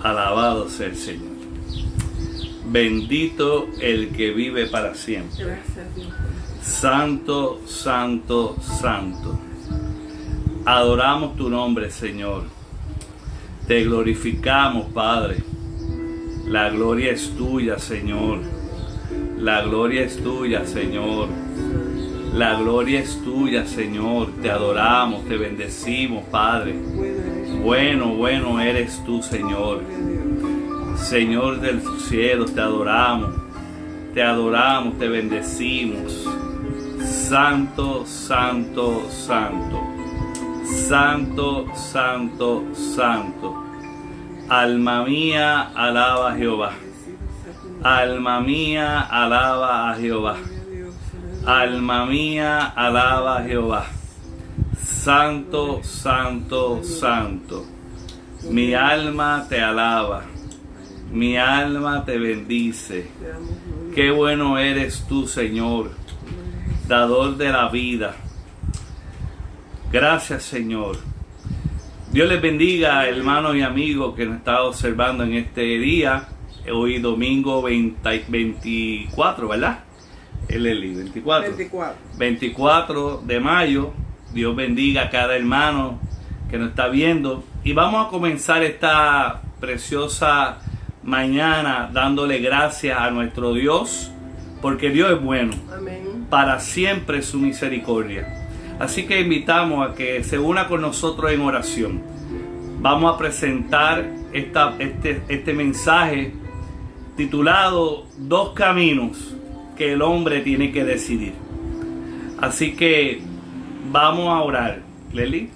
Alabado sea el Señor. Bendito el que vive para siempre. Gracias, Dios. Santo, santo, santo. Adoramos tu nombre, Señor. Te glorificamos, Padre. La gloria es tuya, Señor. La gloria es tuya, Señor. La gloria es tuya, Señor. Te adoramos, te bendecimos, Padre. Bueno, bueno eres tú, Señor. Señor del cielo, te adoramos, te bendecimos. Santo, santo, santo. Santo, santo, santo. Alma mía, alaba a Jehová. Alma mía, alaba a Jehová. Alma mía, alaba a Jehová. Santo, santo, santo. Mi alma te alaba. Mi alma te bendice. Qué bueno eres tú, Señor, dador de la vida. Gracias, Señor. Dios les bendiga, hermanos y amigos que nos están observando en este día. Hoy domingo 24, ¿verdad? Eli, 24 de mayo. Dios bendiga a cada hermano que nos está viendo. Y vamos a comenzar esta preciosa mañana dándole gracias a nuestro Dios, porque Dios es bueno. Amén. Para siempre su misericordia. Así que invitamos a que se una con nosotros en oración. Vamos a presentar este mensaje titulado Dos caminos que el hombre tiene que decidir. Así que vamos a orar. Leli.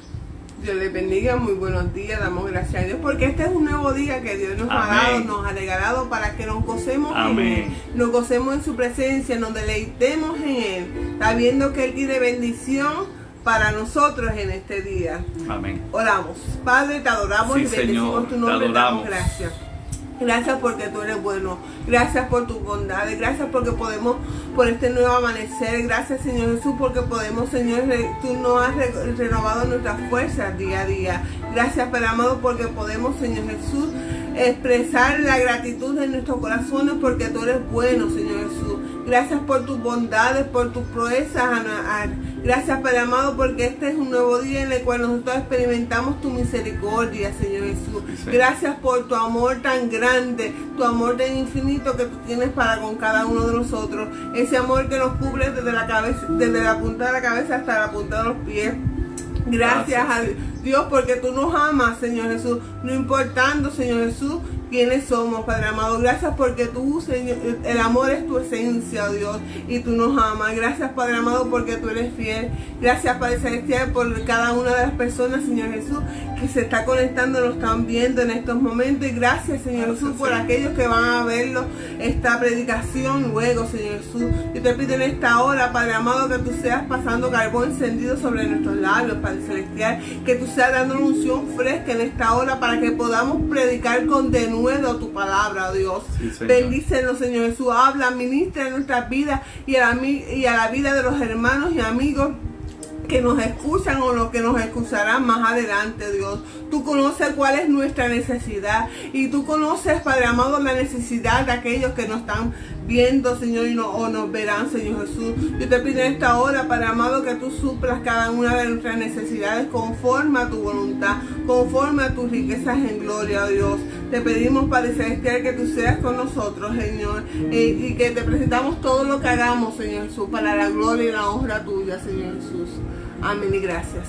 Dios les bendiga, muy buenos días, damos gracias a Dios porque este es un nuevo día que Dios nos ha dado, nos ha regalado para que nos gocemos en Él, nos gocemos en su presencia, nos deleitemos en Él, sabiendo que Él tiene bendición para nosotros en este día. Amén. Oramos. Padre, te adoramos y bendecimos Señor, tu nombre, te damos gracias. Gracias porque tú eres bueno, gracias por tus bondades, gracias porque podemos, por este nuevo amanecer, gracias Señor Jesús porque podemos, Señor, tú nos has renovado nuestras fuerzas día a día. Gracias Padre amado porque podemos, Señor Jesús, expresar la gratitud de nuestros corazones porque tú eres bueno, Señor Jesús. Gracias por tus bondades, por tus proezas. Gracias Padre amado porque este es un nuevo día en el cual nosotros experimentamos tu misericordia, Señor Jesús. Sí. Gracias por tu amor tan grande, tu amor tan infinito que tú tienes para con cada uno de nosotros. Ese amor que nos cubre desde la cabeza, desde la punta de la cabeza hasta la punta de los pies. Gracias a Dios porque tú nos amas, Señor Jesús, no importando, Señor Jesús, quiénes somos, Padre amado. Gracias porque tú, Señor, el amor es tu esencia, Dios, y tú nos amas. Gracias, Padre amado, porque tú eres fiel. Gracias, Padre celestial, por cada una de las personas, Señor Jesús, que se está conectando, nos están viendo en estos momentos. Y gracias, Señor Jesús, por aquellos que van a verlo, esta predicación luego, Señor Jesús. Yo te pido en esta hora, Padre amado, que tú seas pasando carbón encendido sobre nuestros labios, Padre celestial, que tú seas dando una unción fresca en esta hora para que podamos predicar con denuedo tu palabra, Dios. Sí, bendícenos, Señor Jesús. Habla, ministra en nuestras vidas y a la vida de los hermanos y amigos que nos escuchan o los que nos escucharán más adelante, Dios. Tú conoces cuál es nuestra necesidad y tú conoces, Padre amado, la necesidad de aquellos que nos están viendo, Señor, o nos verán, Señor Jesús. Yo te pido en esta hora, Padre amado, que tú suplas cada una de nuestras necesidades conforme a tu voluntad, conforme a tus riquezas en gloria, Dios. Te pedimos, Padre celestial, que tú seas con nosotros, Señor, y que te presentamos todo lo que hagamos, Señor Jesús, para la gloria y la honra tuya, Señor Jesús. Amén y gracias.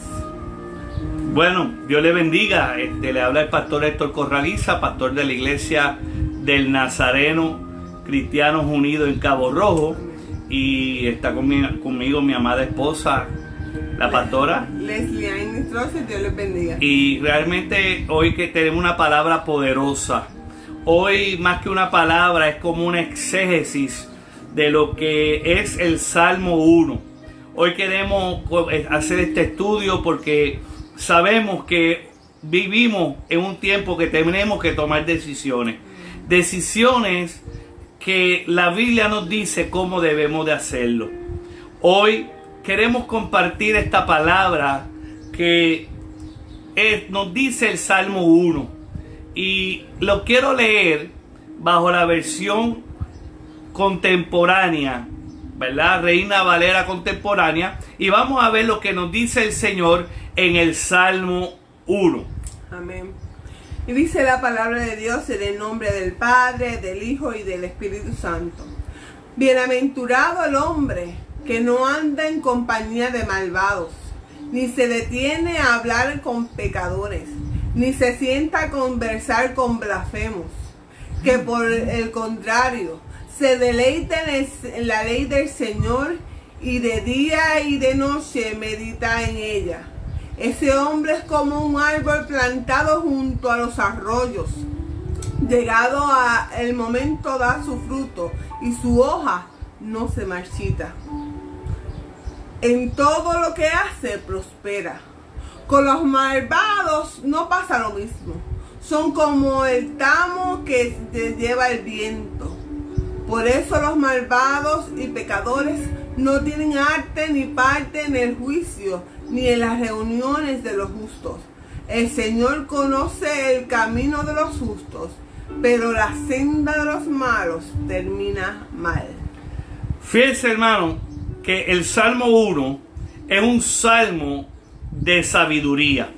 Bueno, Dios le bendiga. Le habla el pastor Héctor Corraliza, pastor de la iglesia del Nazareno Cristianos Unidos en Cabo Rojo. Y está conmigo mi amada esposa, la pastora Leslie Ain Stross. Dios les bendiga. Y realmente hoy que tenemos una palabra poderosa. Hoy más que una palabra es como una exégesis de lo que es el Salmo 1. Hoy queremos hacer este estudio porque sabemos que vivimos en un tiempo que tenemos que tomar decisiones. Decisiones que la Biblia nos dice cómo debemos de hacerlo. Hoy queremos compartir esta palabra que nos dice el Salmo 1. y lo quiero leer bajo la versión contemporánea, ¿verdad? Reina Valera contemporánea, y vamos a ver lo que nos dice el Señor en el Salmo 1. Amén. Y dice la palabra de Dios en el nombre del Padre, del Hijo y del Espíritu Santo. Bienaventurado el hombre que no anda en compañía de malvados, ni se detiene a hablar con pecadores, ni se sienta a conversar con blasfemos, que por el contrario se deleita en la ley del Señor, y de día y de noche medita en ella. Ese hombre es como un árbol plantado junto a los arroyos. Llegado el momento da su fruto, y su hoja no se marchita. En todo lo que hace prospera. Con los malvados no pasa lo mismo. Son como el tamo que se lleva el viento. Por eso los malvados y pecadores no tienen arte ni parte en el juicio, ni en las reuniones de los justos. El Señor conoce el camino de los justos, pero la senda de los malos termina mal. Fíjense, hermano, que el Salmo 1 es un salmo de sabiduría,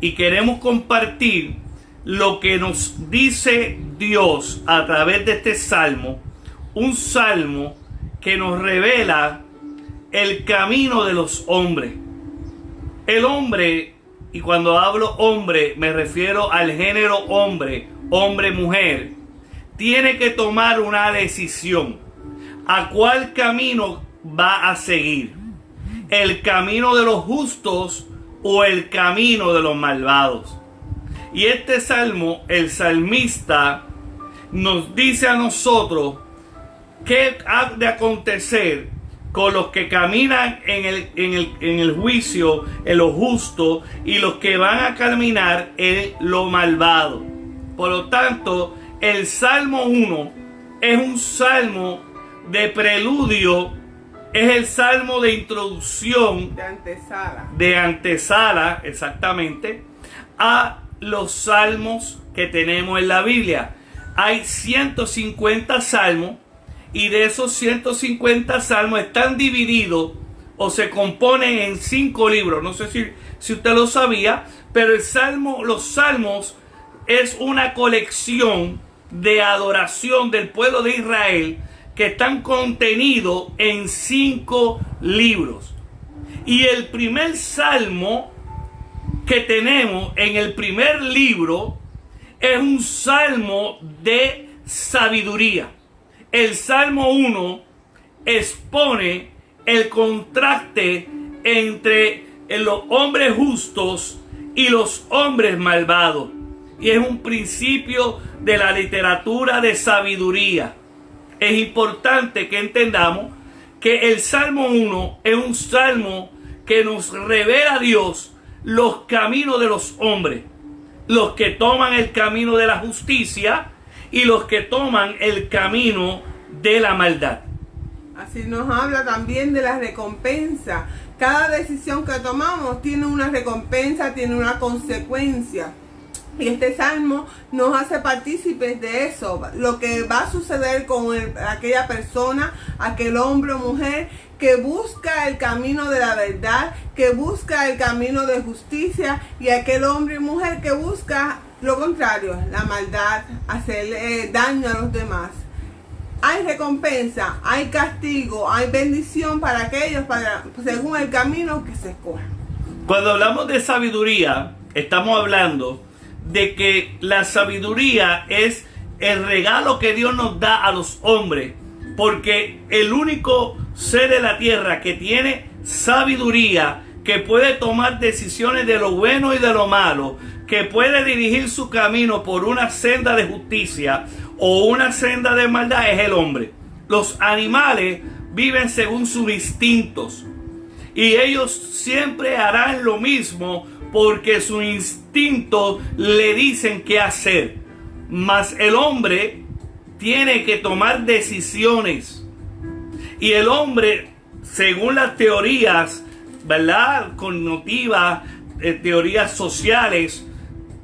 y queremos compartir lo que nos dice Dios a través de este salmo, un salmo que nos revela el camino de los hombres. El hombre, y cuando hablo hombre me refiero al género hombre, hombre-mujer, tiene que tomar una decisión. ¿A cuál camino va a seguir? ¿El camino de los justos o el camino de los malvados? Y este salmo, el salmista nos dice a nosotros qué ha de acontecer con los que caminan en el juicio, en lo justo, y los que van a caminar en lo malvado. Por lo tanto, el Salmo 1 es un salmo de preludio, es el salmo de introducción, de antesala, exactamente, a los salmos que tenemos en la Biblia. Hay 150 salmos, y de esos 150 salmos están divididos o se componen en 5 libros. No sé si usted lo sabía, pero los salmos es una colección de adoración del pueblo de Israel que están contenidos en 5 libros. Y el primer salmo que tenemos en el primer libro es un salmo de sabiduría. El Salmo 1 expone el contraste entre los hombres justos y los hombres malvados. Y es un principio de la literatura de sabiduría. Es importante que entendamos que el Salmo 1 es un salmo que nos revela a Dios los caminos de los hombres. Los que toman el camino de la justicia y los que toman el camino de la maldad. Así nos habla también de la recompensa. Cada decisión que tomamos tiene una recompensa, tiene una consecuencia. Y este salmo nos hace partícipes de eso, lo que va a suceder con aquella persona, aquel hombre o mujer que busca el camino de la verdad, que busca el camino de justicia, y aquel hombre y mujer que busca lo contrario, la maldad, hacer daño a los demás. Hay recompensa, hay castigo, hay bendición para aquellos, según el camino que se escoja. Cuando hablamos de sabiduría, estamos hablando de que la sabiduría es el regalo que Dios nos da a los hombres, porque el único ser de la tierra que tiene sabiduría, que puede tomar decisiones de lo bueno y de lo malo, que puede dirigir su camino por una senda de justicia o una senda de maldad, es el hombre. Los animales viven según sus instintos, y ellos siempre harán lo mismo porque sus instintos le dicen qué hacer. Mas el hombre tiene que tomar decisiones, y el hombre, según las teorías, ¿verdad?, cognitivas, teorías sociales,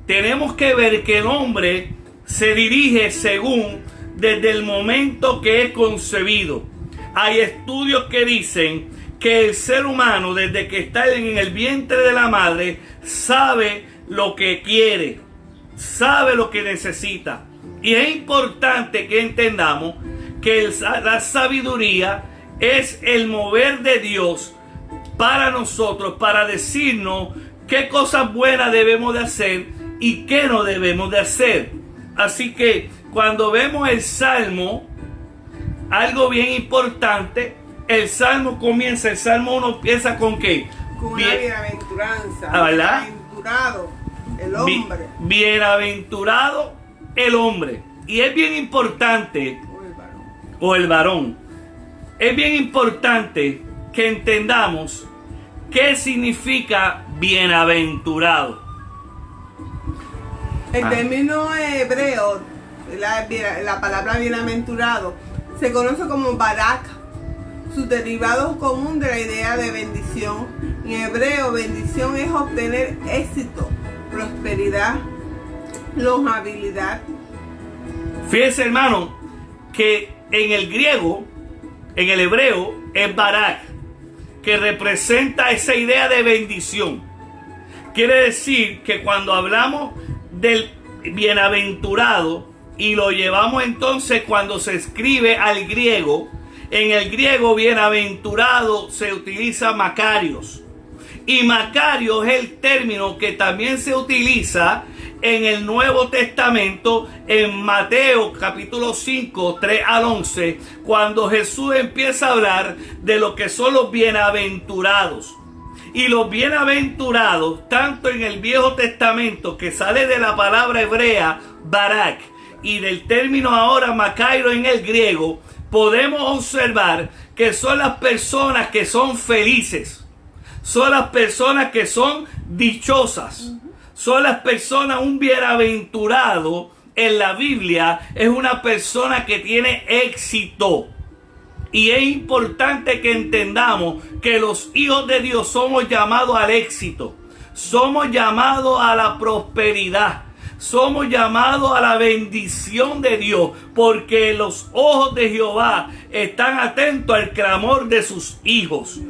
tenemos que ver que el hombre se dirige según desde el momento que es concebido. Hay estudios que dicen que el ser humano, desde que está en el vientre de la madre, sabe lo que quiere, sabe lo que necesita. Y es importante que entendamos que la sabiduría es el mover de Dios para nosotros, para decirnos qué cosas buenas debemos de hacer y qué no debemos de hacer. Así que cuando vemos el Salmo, algo bien importante, el Salmo 1 empieza con ¿qué? Con una bienaventuranza. ¿Verdad? Bienaventurado el hombre. Bienaventurado el hombre. Y es bien importante, o el varón, es bien importante que entendamos qué significa bienaventurado. El término hebreo, la palabra bienaventurado, se conoce como barak. Su derivado común de la idea de bendición. En hebreo, bendición es obtener éxito, prosperidad, longevidad. Fíjense, hermano, que en el griego, en el hebreo, es barak, que representa esa idea de bendición. Quiere decir que cuando hablamos del bienaventurado y lo llevamos entonces cuando se escribe al griego, en el griego bienaventurado se utiliza Macarios. Y Macarios es el término que también se utiliza en el Nuevo Testamento, en Mateo capítulo 5, 3 al 11, cuando Jesús empieza a hablar de lo que son los bienaventurados. Y los bienaventurados, tanto en el Viejo Testamento, que sale de la palabra hebrea barak, y del término ahora Macairo en el griego, podemos observar que son las personas que son felices, son las personas que son dichosas, son las personas, un bienaventurado en la Biblia es una persona que tiene éxito. Y es importante que entendamos que los hijos de Dios somos llamados al éxito, somos llamados a la prosperidad, somos llamados a la bendición de Dios, porque los ojos de Jehová están atentos al clamor de sus hijos.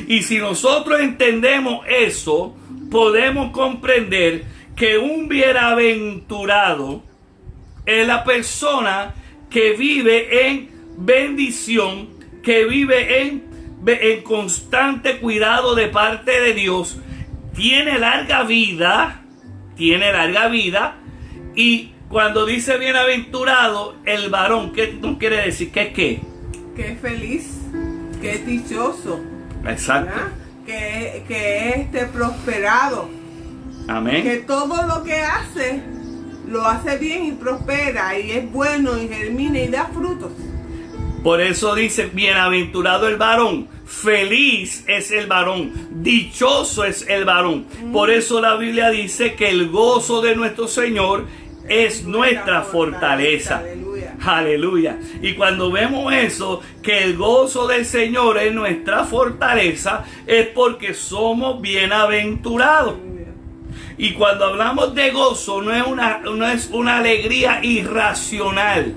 Y si nosotros entendemos eso, podemos comprender que un bienaventurado es la persona que vive en bendición, que vive en constante cuidado de parte de Dios, tiene larga vida, y cuando dice bienaventurado, el varón, ¿qué no quiere decir? ¿Qué es qué? Que es feliz, que es dichoso. Exacto. Que es prosperado. Amén. Que todo lo que hace, lo hace bien y prospera, y es bueno y germina y da frutos. Por eso dice, bienaventurado el varón, feliz es el varón, dichoso es el varón. Por eso la Biblia dice que el gozo de nuestro Señor es nuestra fortaleza. Aleluya. Aleluya. Y cuando vemos eso, que el gozo del Señor es nuestra fortaleza, es porque somos bienaventurados. Y cuando hablamos de gozo, no es una alegría irracional.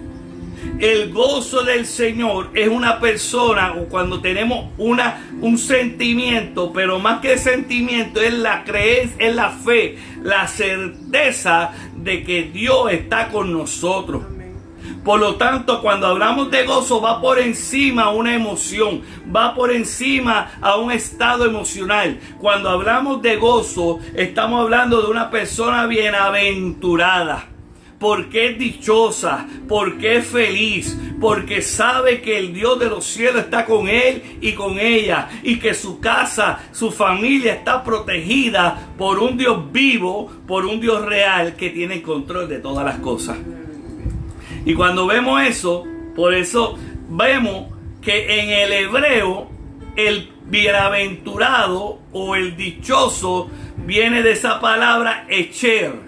El gozo del Señor es una persona, o cuando tenemos un sentimiento, pero más que sentimiento, es la creencia, es la fe, la certeza de que Dios está con nosotros. Por lo tanto, cuando hablamos de gozo, va por encima a una emoción, va por encima a un estado emocional. Cuando hablamos de gozo, estamos hablando de una persona bienaventurada. Porque es dichosa, porque es feliz, porque sabe que el Dios de los cielos está con él y con ella, y que su casa, su familia está protegida por un Dios vivo, por un Dios real que tiene el control de todas las cosas. Y cuando vemos eso, por eso vemos que en el hebreo el bienaventurado o el dichoso viene de esa palabra echer.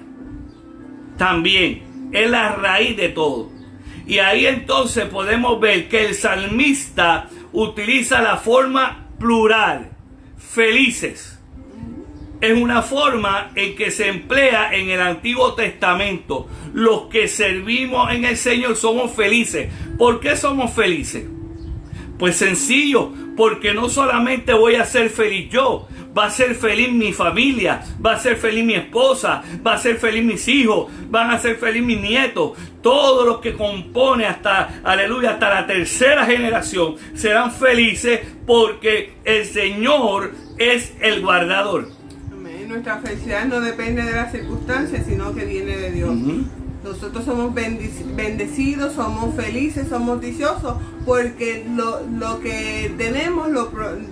También es la raíz de todo. Y ahí entonces podemos ver que el salmista utiliza la forma plural, felices. es una forma en que se emplea en el Antiguo Testamento. Los que servimos en el Señor somos felices. ¿Por qué somos felices? Pues sencillo, porque no solamente voy a ser feliz yo, va a ser feliz mi familia, va a ser feliz mi esposa, va a ser feliz mis hijos, van a ser feliz mis nietos. Todos los que compone hasta, aleluya, hasta la tercera generación serán felices porque el Señor es el guardador. Amén. Nuestra felicidad no depende de las circunstancias, sino que viene de Dios. Nosotros somos bendecidos, somos felices, somos dichosos, porque lo que tenemos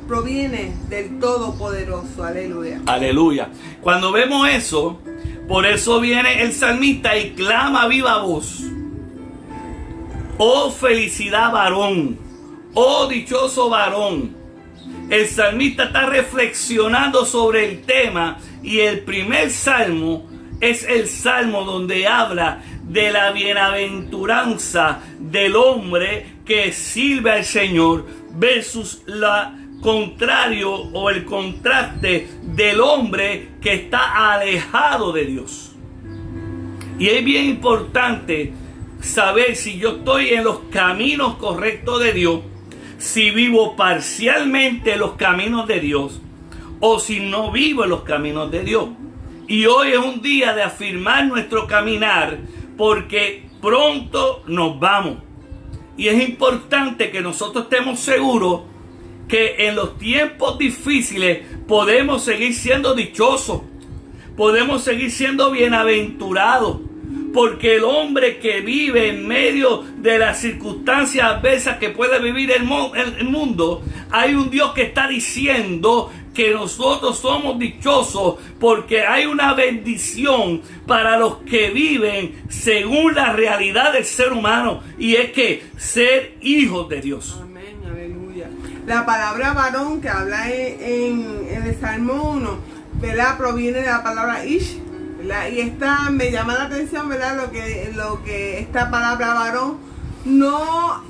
proviene del Todopoderoso. Aleluya. Aleluya. Cuando vemos eso, por eso viene el salmista y clama a viva voz: oh felicidad varón, oh dichoso varón. El salmista está reflexionando sobre el tema, y el primer salmo es el salmo donde habla de la bienaventuranza del hombre que sirve al Señor versus la contrario o el contraste del hombre que está alejado de Dios. Y es bien importante saber si yo estoy en los caminos correctos de Dios, si vivo parcialmente los caminos de Dios o si no vivo en los caminos de Dios. Y hoy es un día de afirmar nuestro caminar, porque pronto nos vamos. Y es importante que nosotros estemos seguros que en los tiempos difíciles podemos seguir siendo dichosos, podemos seguir siendo bienaventurados, porque el hombre que vive en medio de las circunstancias adversas que puede vivir el mundo, hay un Dios que está diciendo que nosotros somos dichosos porque hay una bendición para los que viven según la realidad del ser humano, y es que ser hijos de Dios. Amén, aleluya. La palabra varón que habla en el Salmo 1, ¿verdad?, proviene de la palabra ish, ¿verdad? Y esta me llama la atención, ¿verdad?, lo que esta palabra varón no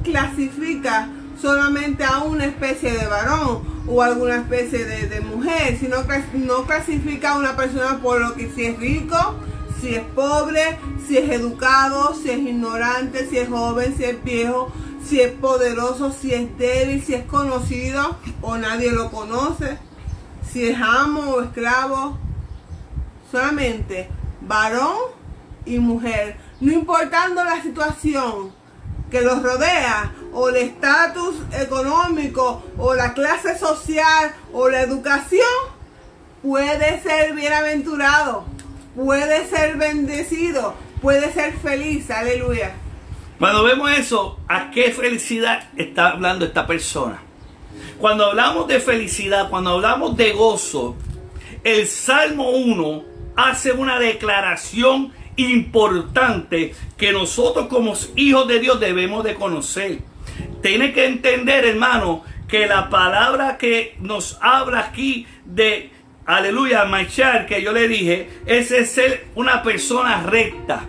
clasifica solamente a una especie de varón o alguna especie de mujer, sino que no clasifica a una persona por lo que si es rico, si es pobre, si es educado, si es ignorante, si es joven, si es viejo, si es poderoso, si es débil, si es conocido o nadie lo conoce, si es amo o esclavo. Solamente varón y mujer, no importando la situación que los rodea, o el estatus económico, o la clase social, o la educación, puede ser bienaventurado, puede ser bendecido, puede ser feliz. Aleluya. Cuando vemos eso, ¿a qué felicidad está hablando esta persona? Cuando hablamos de felicidad, cuando hablamos de gozo, el Salmo 1 hace una declaración importante que nosotros como hijos de Dios debemos de conocer. Tiene que entender, hermano, que la palabra que nos habla aquí de, aleluya, marchar, que yo le dije, es ser una persona recta.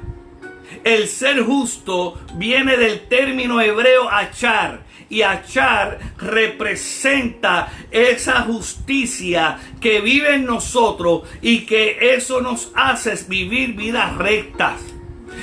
El ser justo viene del término hebreo achar, y achar representa esa justicia que vive en nosotros, y que eso nos hace vivir vidas rectas.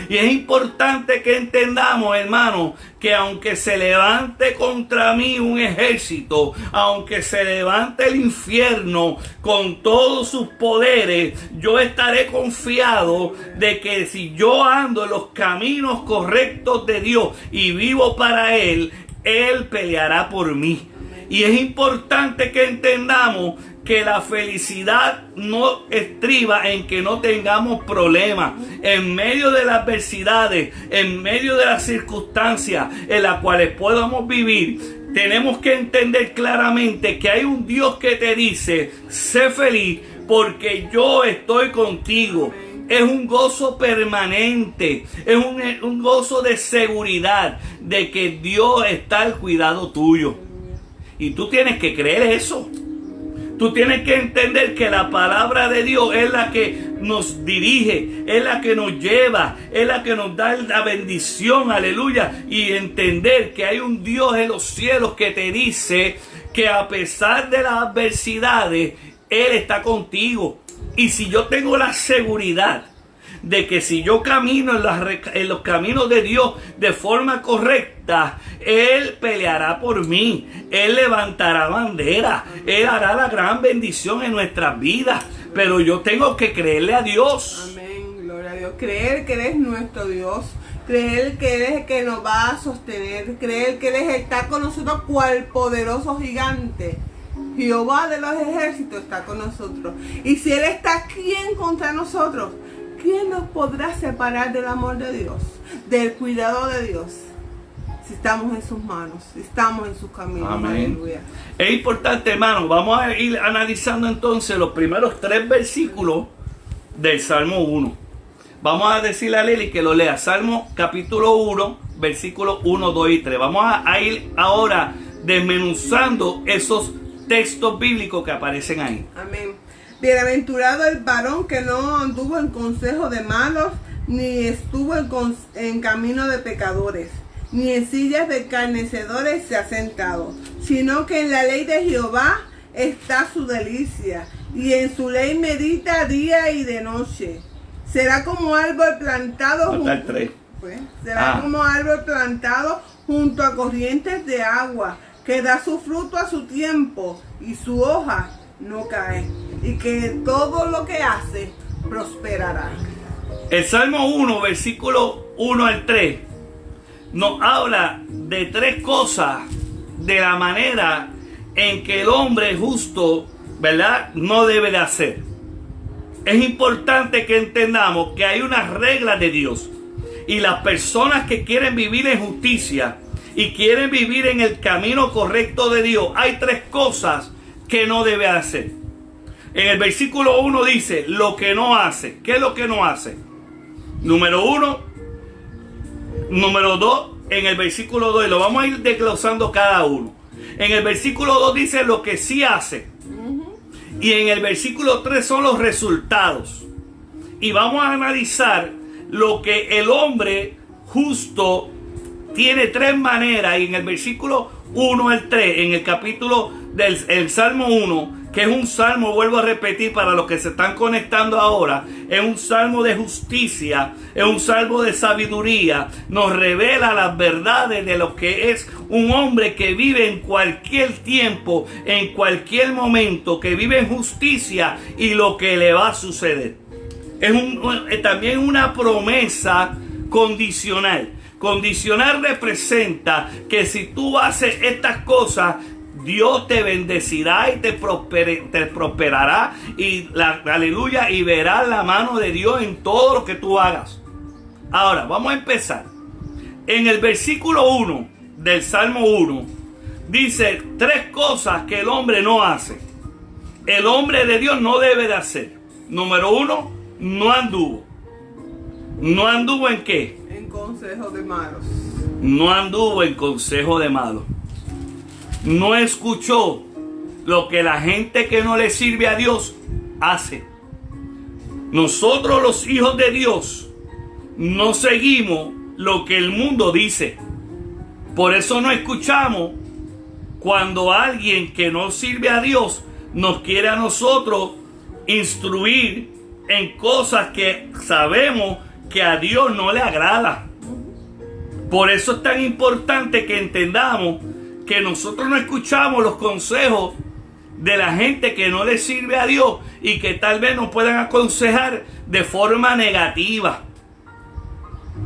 Y es importante que entendamos, hermano, que aunque se levante contra mí un ejército, aunque se levante el infierno con todos sus poderes, yo estaré confiado de que si yo ando en los caminos correctos de Dios y vivo para Él, Él peleará por mí. Y es importante que entendamos que la felicidad no estriba en que no tengamos problemas. En medio de las adversidades, en medio de las circunstancias en las cuales podamos vivir, tenemos que entender claramente que hay un Dios que te dice: sé feliz porque yo estoy contigo. Es un gozo permanente, es un gozo de seguridad de que Dios está al cuidado tuyo. Y tú tienes que creer eso. Tú tienes que entender que la palabra de Dios es la que nos dirige, es la que nos lleva, es la que nos da la bendición, aleluya. Y entender que hay un Dios en los cielos que te dice que a pesar de las adversidades, Él está contigo. Y si yo tengo la seguridad de que si yo camino en los caminos de Dios de forma correcta, Él peleará por mí, Él levantará bandera, Él hará la gran bendición en nuestras vidas, pero yo tengo que creerle a Dios. Amén, gloria a Dios. Creer que Él es nuestro Dios, creer que Él es el que nos va a sostener, creer que Él es el que está con nosotros cual poderoso gigante. Jehová de los ejércitos está con nosotros. Y si Él está, ¿quién contra nosotros? ¿Quién nos podrá separar del amor de Dios, del cuidado de Dios? Si estamos en sus manos, si estamos en sus caminos. Amén. Aleluya. Es importante, hermano. Vamos a ir analizando entonces los primeros 3 versículos del Salmo 1. Vamos a decirle a Leli que lo lea. Salmo capítulo 1, versículos 1, 2 y 3. Vamos a ir ahora desmenuzando esos textos bíblicos que aparecen ahí. Amén. Bienaventurado el varón que no anduvo en consejo de malos, ni estuvo en camino de pecadores, ni en sillas de escarnecedores se ha sentado, sino que en la ley de Jehová está su delicia, y en su ley medita día y de noche. Será como árbol plantado como árbol plantado junto a corrientes de agua, que da su fruto a su tiempo, y su hoja no cae, y que todo lo que hace prosperará. El Salmo 1, versículo 1 al 3, nos habla de 3 cosas de la manera en que el hombre justo, ¿verdad?, no debe de hacer. Es importante que entendamos que hay unas reglas de Dios, y las personas que quieren vivir en justicia y quieren vivir en el camino correcto de Dios, hay 3 cosas que no debe hacer. En el versículo 1 dice lo que no hace. ¿Qué es lo que no hace? Número 1. Número 2, en el versículo 2, y lo vamos a ir desglosando cada uno. En el versículo 2 dice lo que sí hace. Y en el versículo 3 son los resultados. Y vamos a analizar lo que el hombre justo tiene 3 maneras. Y en el versículo 1 al 3, en el capítulo del Salmo 1, que es un salmo, vuelvo a repetir para los que se están conectando ahora, es un salmo de justicia, es un salmo de sabiduría, nos revela las verdades de lo que es un hombre que vive en cualquier tiempo, en cualquier momento, que vive en justicia y lo que le va a suceder. Es también una promesa condicional. Condicional representa que si tú haces estas cosas, Dios te bendecirá y te prosperará, y aleluya, y verás la mano de Dios en todo lo que tú hagas. Ahora, vamos a empezar. En el versículo 1 del Salmo 1, dice 3 cosas que el hombre no hace. El hombre de Dios no debe de hacer. Número 1, no anduvo. ¿No anduvo en qué? En consejo de malos. No anduvo en consejo de malos. No escuchó lo que la gente que no le sirve a Dios hace. Nosotros, los hijos de Dios, no seguimos lo que el mundo dice. Por eso no escuchamos cuando alguien que no sirve a Dios nos quiere a nosotros instruir en cosas que sabemos que a Dios no le agrada. Por eso es tan importante que entendamos que nosotros no escuchamos los consejos de la gente que no le sirve a Dios y que tal vez nos puedan aconsejar de forma negativa.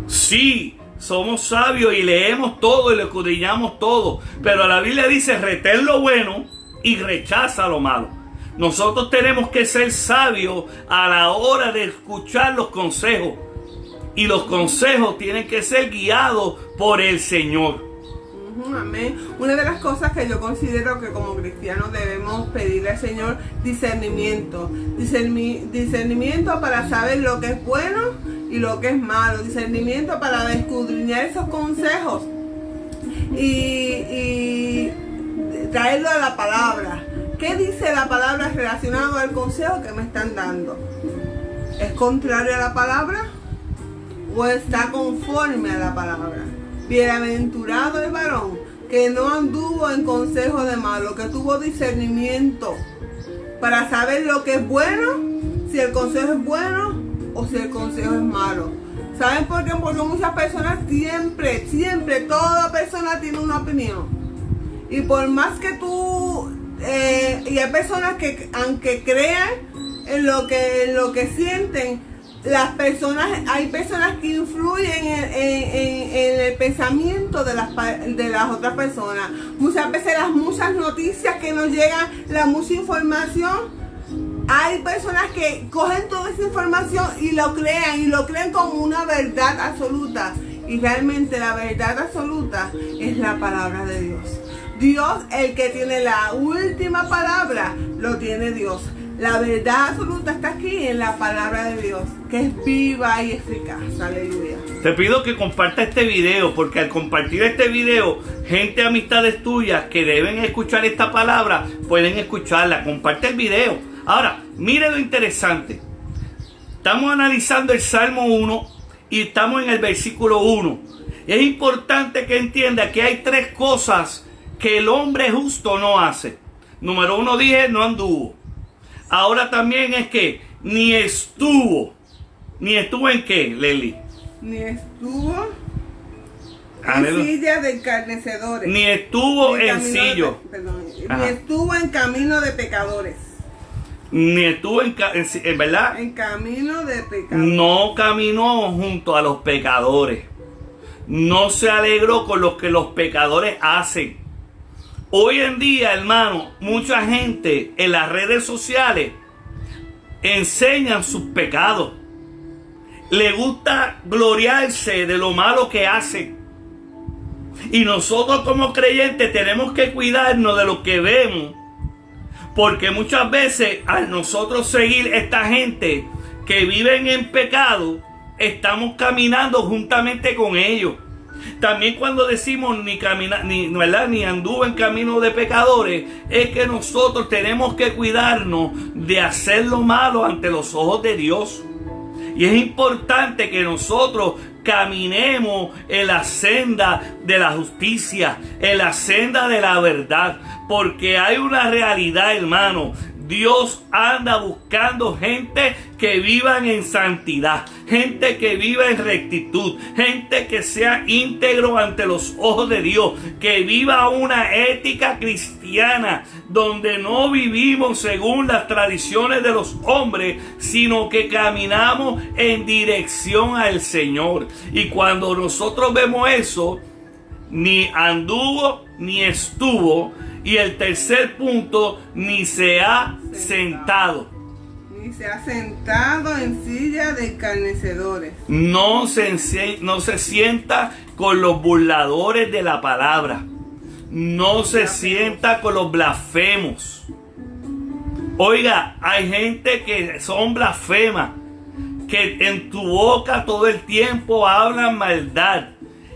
Sí, somos sabios y leemos todo y le escudriñamos todo, pero la Biblia dice retén lo bueno y rechaza lo malo. Nosotros tenemos que ser sabios a la hora de escuchar los consejos, y los consejos tienen que ser guiados por el Señor. Amén. Una de las cosas que yo considero que como cristianos debemos pedirle al Señor, discernimiento. Discernimiento para saber lo que es bueno y lo que es malo. Discernimiento para escudriñar esos consejos y traerlo a la palabra. ¿Qué dice la palabra relacionado al consejo que me están dando? ¿Es contrario a la palabra o está conforme a la palabra? Bienaventurado el varón que no anduvo en consejo de malo, que tuvo discernimiento para saber lo que es bueno, si el consejo es bueno o si el consejo es malo. ¿Saben por qué? Porque muchas personas siempre, toda persona tiene una opinión. Y por más que tú, y hay personas que aunque crean en lo que sienten, hay personas que influyen en el pensamiento de las otras personas. Muchas veces las muchas noticias que nos llegan, la mucha información, hay personas que cogen toda esa información y lo crean como una verdad absoluta. Y realmente la verdad absoluta es la palabra de Dios. Dios, el que tiene la última palabra, lo tiene Dios. La verdad absoluta está aquí en la palabra de Dios, que es viva y eficaz. Aleluya. Te pido que compartas este video, porque al compartir este video, gente, amistades tuyas que deben escuchar esta palabra, pueden escucharla. Comparte el video. Ahora, mire lo interesante. Estamos analizando el Salmo 1 y estamos en el versículo 1. Y es importante que entienda que hay tres cosas que el hombre justo no hace. Número 1 dije, no anduvo. Ahora también es que ni estuvo. ¿Ni estuvo en qué, Leli? Ni estuvo en silla de escarnecedores. Ni estuvo en sillo. Ni estuvo en camino de pecadores. Ni estuvo en ¿verdad? En camino de pecadores. No caminó junto a los pecadores. No se alegró con lo que los pecadores hacen. Hoy en día, hermano, mucha gente en las redes sociales enseñan sus pecados. Le gusta gloriarse de lo malo que hacen. Y nosotros como creyentes tenemos que cuidarnos de lo que vemos. Porque muchas veces al nosotros seguir esta gente que viven en pecado, estamos caminando juntamente con ellos. También cuando decimos ni anduvo en camino de pecadores, es que nosotros tenemos que cuidarnos de hacer lo malo ante los ojos de Dios. Y es importante que nosotros caminemos en la senda de la justicia, en la senda de la verdad, porque hay una realidad, hermano. Dios anda buscando gente que vivan en santidad, gente que viva en rectitud, gente que sea íntegro ante los ojos de Dios, que viva una ética cristiana donde no vivimos según las tradiciones de los hombres, sino que caminamos en dirección al Señor. Y cuando nosotros vemos eso, ni anduvo ni estuvo. Y el tercer punto, ni se ha sentado. Ni se ha sentado en silla de escarnecedores. No se sienta con los burladores de la palabra. No se sienta con los blasfemos. Oiga, hay gente que son blasfemas, que en tu boca todo el tiempo hablan maldad.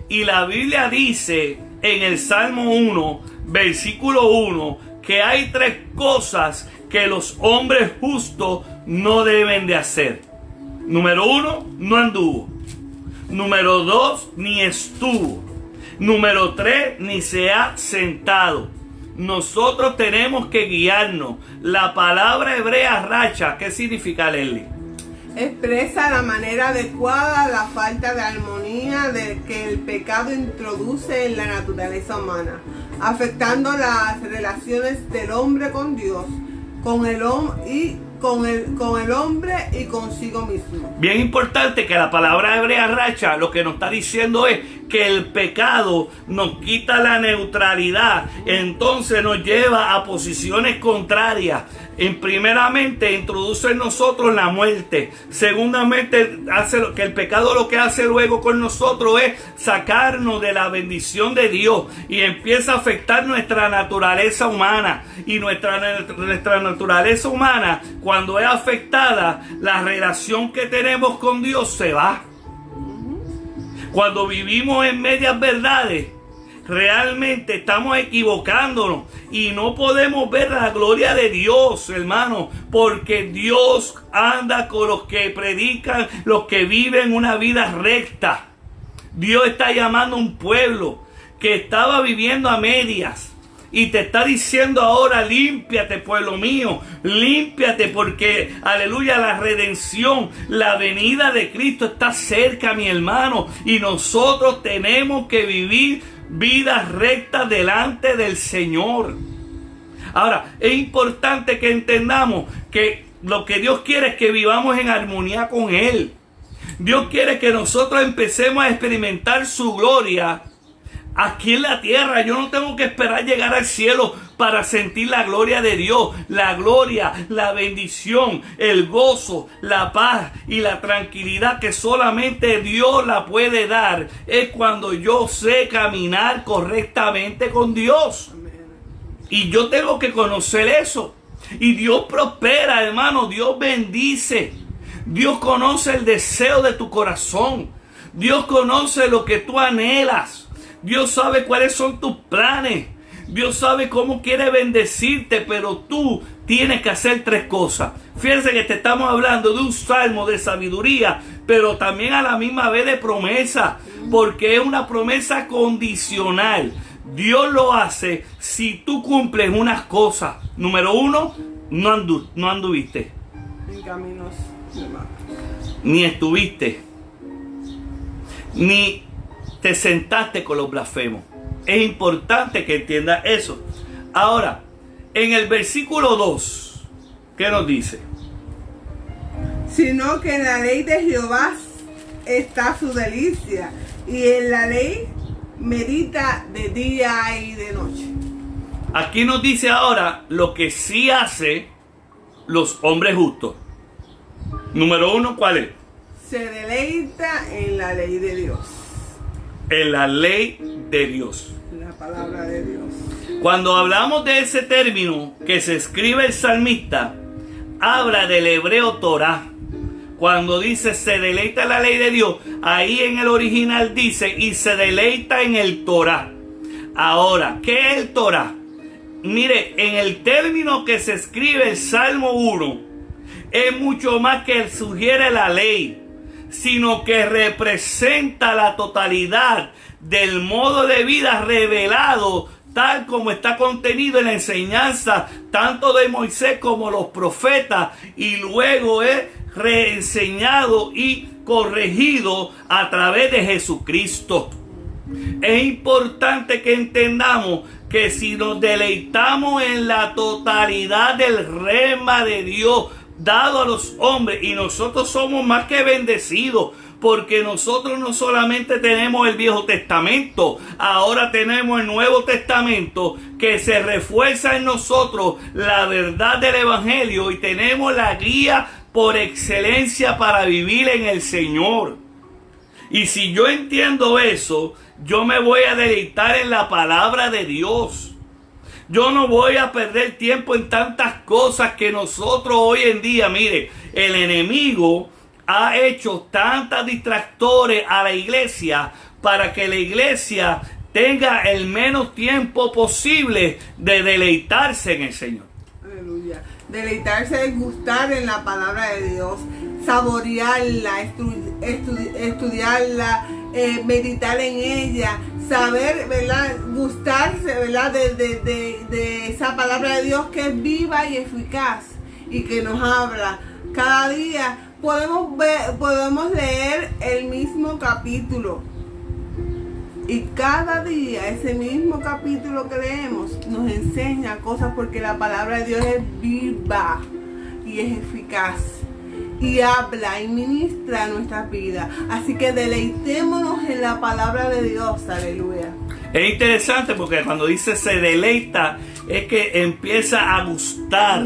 Y la Biblia dice en el Salmo 1, versículo 1, que hay tres cosas que los hombres justos no deben de hacer. Número 1, no anduvo. Número 2, ni estuvo. Número 3, ni se ha sentado. Nosotros tenemos que guiarnos. La palabra hebrea racha, ¿qué significa, Lely? Expresa la manera adecuada la falta de armonía que el pecado introduce en la naturaleza humana, afectando las relaciones del hombre con Dios, con el hombre y consigo mismo. Bien importante que la palabra hebrea racha lo que nos está diciendo es que el pecado nos quita la neutralidad, entonces nos lleva a posiciones contrarias. Primeramente introduce en nosotros la muerte. Segundamente hace que el pecado lo que hace luego con nosotros es sacarnos de la bendición de Dios y empieza a afectar nuestra naturaleza humana. Y nuestra naturaleza humana, cuando es afectada, la relación que tenemos con Dios se va. Cuando vivimos en medias verdades, realmente estamos equivocándonos y no podemos ver la gloria de Dios, hermano, porque Dios anda con los que predican, los que viven una vida recta. Dios está llamando a un pueblo que estaba viviendo a medias y te está diciendo ahora: límpiate, pueblo mío, límpiate, porque, aleluya, la redención, la venida de Cristo está cerca, mi hermano, y nosotros tenemos que vivir vidas rectas delante del Señor. Ahora, es importante que entendamos que lo que Dios quiere es que vivamos en armonía con Él. Dios quiere que nosotros empecemos a experimentar su gloria aquí en la tierra. Yo no tengo que esperar llegar al cielo para sentir la gloria de Dios. La gloria, la bendición, el gozo, la paz y la tranquilidad que solamente Dios la puede dar es cuando yo sé caminar correctamente con Dios. Y yo tengo que conocer eso. Y Dios prospera, hermano. Dios bendice. Dios conoce el deseo de tu corazón. Dios conoce lo que tú anhelas. Dios sabe cuáles son tus planes. Dios sabe cómo quiere bendecirte, pero tú tienes que hacer tres cosas. Fíjense que te estamos hablando de un salmo de sabiduría, pero también a la misma vez de promesa, porque es una promesa condicional. Dios lo hace si tú cumples unas cosas. Número uno, no anduviste. En caminos de mal. Ni estuviste. Ni te sentaste con los blasfemos. Es importante que entiendas eso. Ahora, en el versículo 2, ¿qué nos dice? Sino que en la ley de Jehová está su delicia, y en la ley medita de día y de noche. Aquí nos dice ahora lo que sí hace los hombres justos. Número uno, ¿cuál es? Se deleita en la ley de Dios. En la ley de Dios. La palabra de Dios. Cuando hablamos de ese término que se escribe el salmista, habla del hebreo Torah. Cuando dice se deleita en la ley de Dios, ahí en el original dice y se deleita en el Torah. Ahora, ¿qué es el Torah? Mire, en el término que se escribe el Salmo 1, es mucho más que sugiere la ley, sino que representa la totalidad del modo de vida revelado, tal como está contenido en la enseñanza tanto de Moisés como los profetas, y luego es reenseñado y corregido a través de Jesucristo. Es importante que entendamos que si nos deleitamos en la totalidad del rema de Dios dado a los hombres, y nosotros somos más que bendecidos, porque nosotros no solamente tenemos el Viejo Testamento, ahora tenemos el Nuevo Testamento, que se refuerza en nosotros la verdad del Evangelio, y tenemos la guía por excelencia para vivir en el Señor. Y si yo entiendo eso, yo me voy a deleitar en la palabra de Dios. Yo no voy a perder tiempo en tantas cosas que nosotros hoy en día, mire, el enemigo ha hecho tantos distractores a la iglesia para que la iglesia tenga el menos tiempo posible de deleitarse en el Señor. Aleluya. Deleitarse es gustar en la palabra de Dios, saborearla, estudiarla, meditar en ella, saber, ¿verdad? Gustarse, ¿verdad? De esa palabra de Dios que es viva y eficaz y que nos habla. Cada día podemos leer el mismo capítulo. Y cada día ese mismo capítulo que leemos nos enseña cosas, porque la palabra de Dios es viva y es eficaz. Y habla y ministra nuestras vidas. Así que deleitémonos en la palabra de Dios. Aleluya. Es interesante porque cuando dice se deleita, es que empieza a gustar.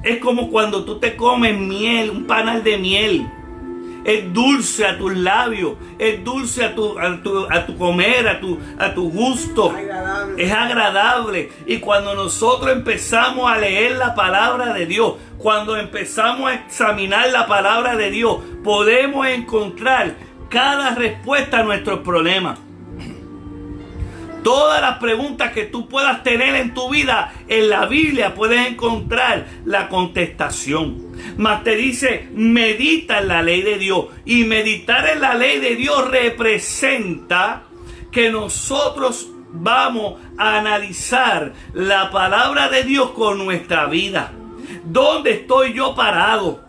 Es como cuando tú te comes miel, un panal de miel. Es dulce a tus labios, es dulce a tu comer, a tu gusto. Agradable. Es agradable. Y cuando nosotros empezamos a leer la palabra de Dios, cuando empezamos a examinar la palabra de Dios, podemos encontrar cada respuesta a nuestros problemas. Todas las preguntas que tú puedas tener en tu vida, en la Biblia puedes encontrar la contestación. Mas te dice, medita en la ley de Dios. Y meditar en la ley de Dios representa que nosotros vamos a analizar la palabra de Dios con nuestra vida. ¿Dónde estoy yo parado?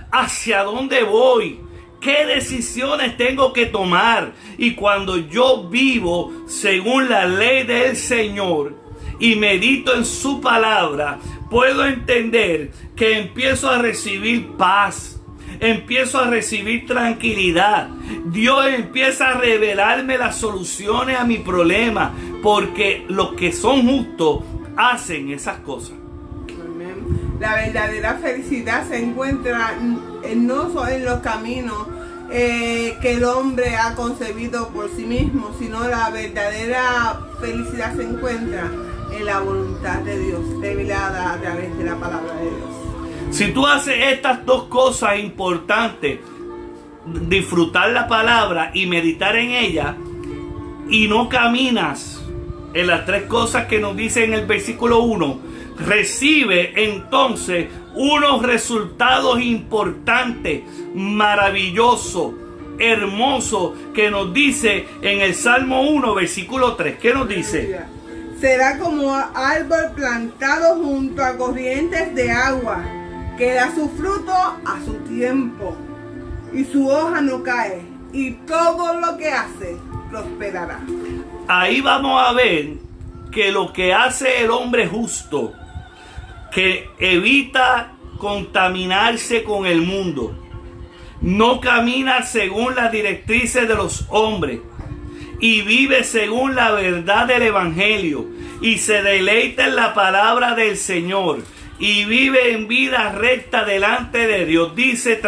¿Hacia dónde voy? ¿Qué decisiones tengo que tomar? Y cuando yo vivo según la ley del Señor y medito en su palabra, puedo entender que empiezo a recibir paz, empiezo a recibir tranquilidad. Dios empieza a revelarme las soluciones a mi problema, porque los que son justos hacen esas cosas. La verdadera felicidad se encuentra no solo en los caminos que el hombre ha concebido por sí mismo, sino la verdadera felicidad se encuentra en la voluntad de Dios, revelada a través de la palabra de Dios. Si tú haces estas dos cosas importantes, disfrutar la palabra y meditar en ella, y no caminas en las tres cosas que nos dice en el versículo 1, recibe entonces unos resultados importantes, maravillosos, hermosos, que nos dice en el Salmo 1, versículo 3. ¿Qué nos dice? Será como árbol plantado junto a corrientes de agua, que da su fruto a su tiempo, y su hoja no cae, y todo lo que hace prosperará. Ahí vamos a ver que lo que hace el hombre justo, que evita contaminarse con el mundo, no camina según las directrices de los hombres y vive según la verdad del Evangelio y se deleita en la palabra del Señor y vive en vida recta delante de Dios. Dice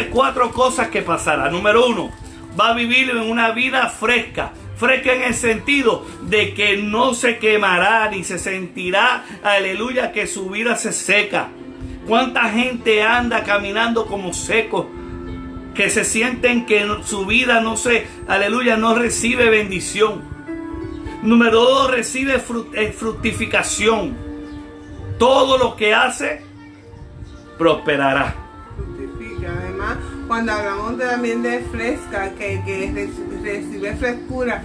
4 cosas que pasará. Número 1, va a vivir en una vida fresca. Fresca en el sentido de que no se quemará ni se sentirá, aleluya, que su vida se seca. ¿Cuánta gente anda caminando como secos? Que se sienten que su vida no recibe bendición. Número 2, recibe fructificación. Todo lo que hace prosperará. Fructifica. Además, cuando hablamos también de fresca, que recibe frescura,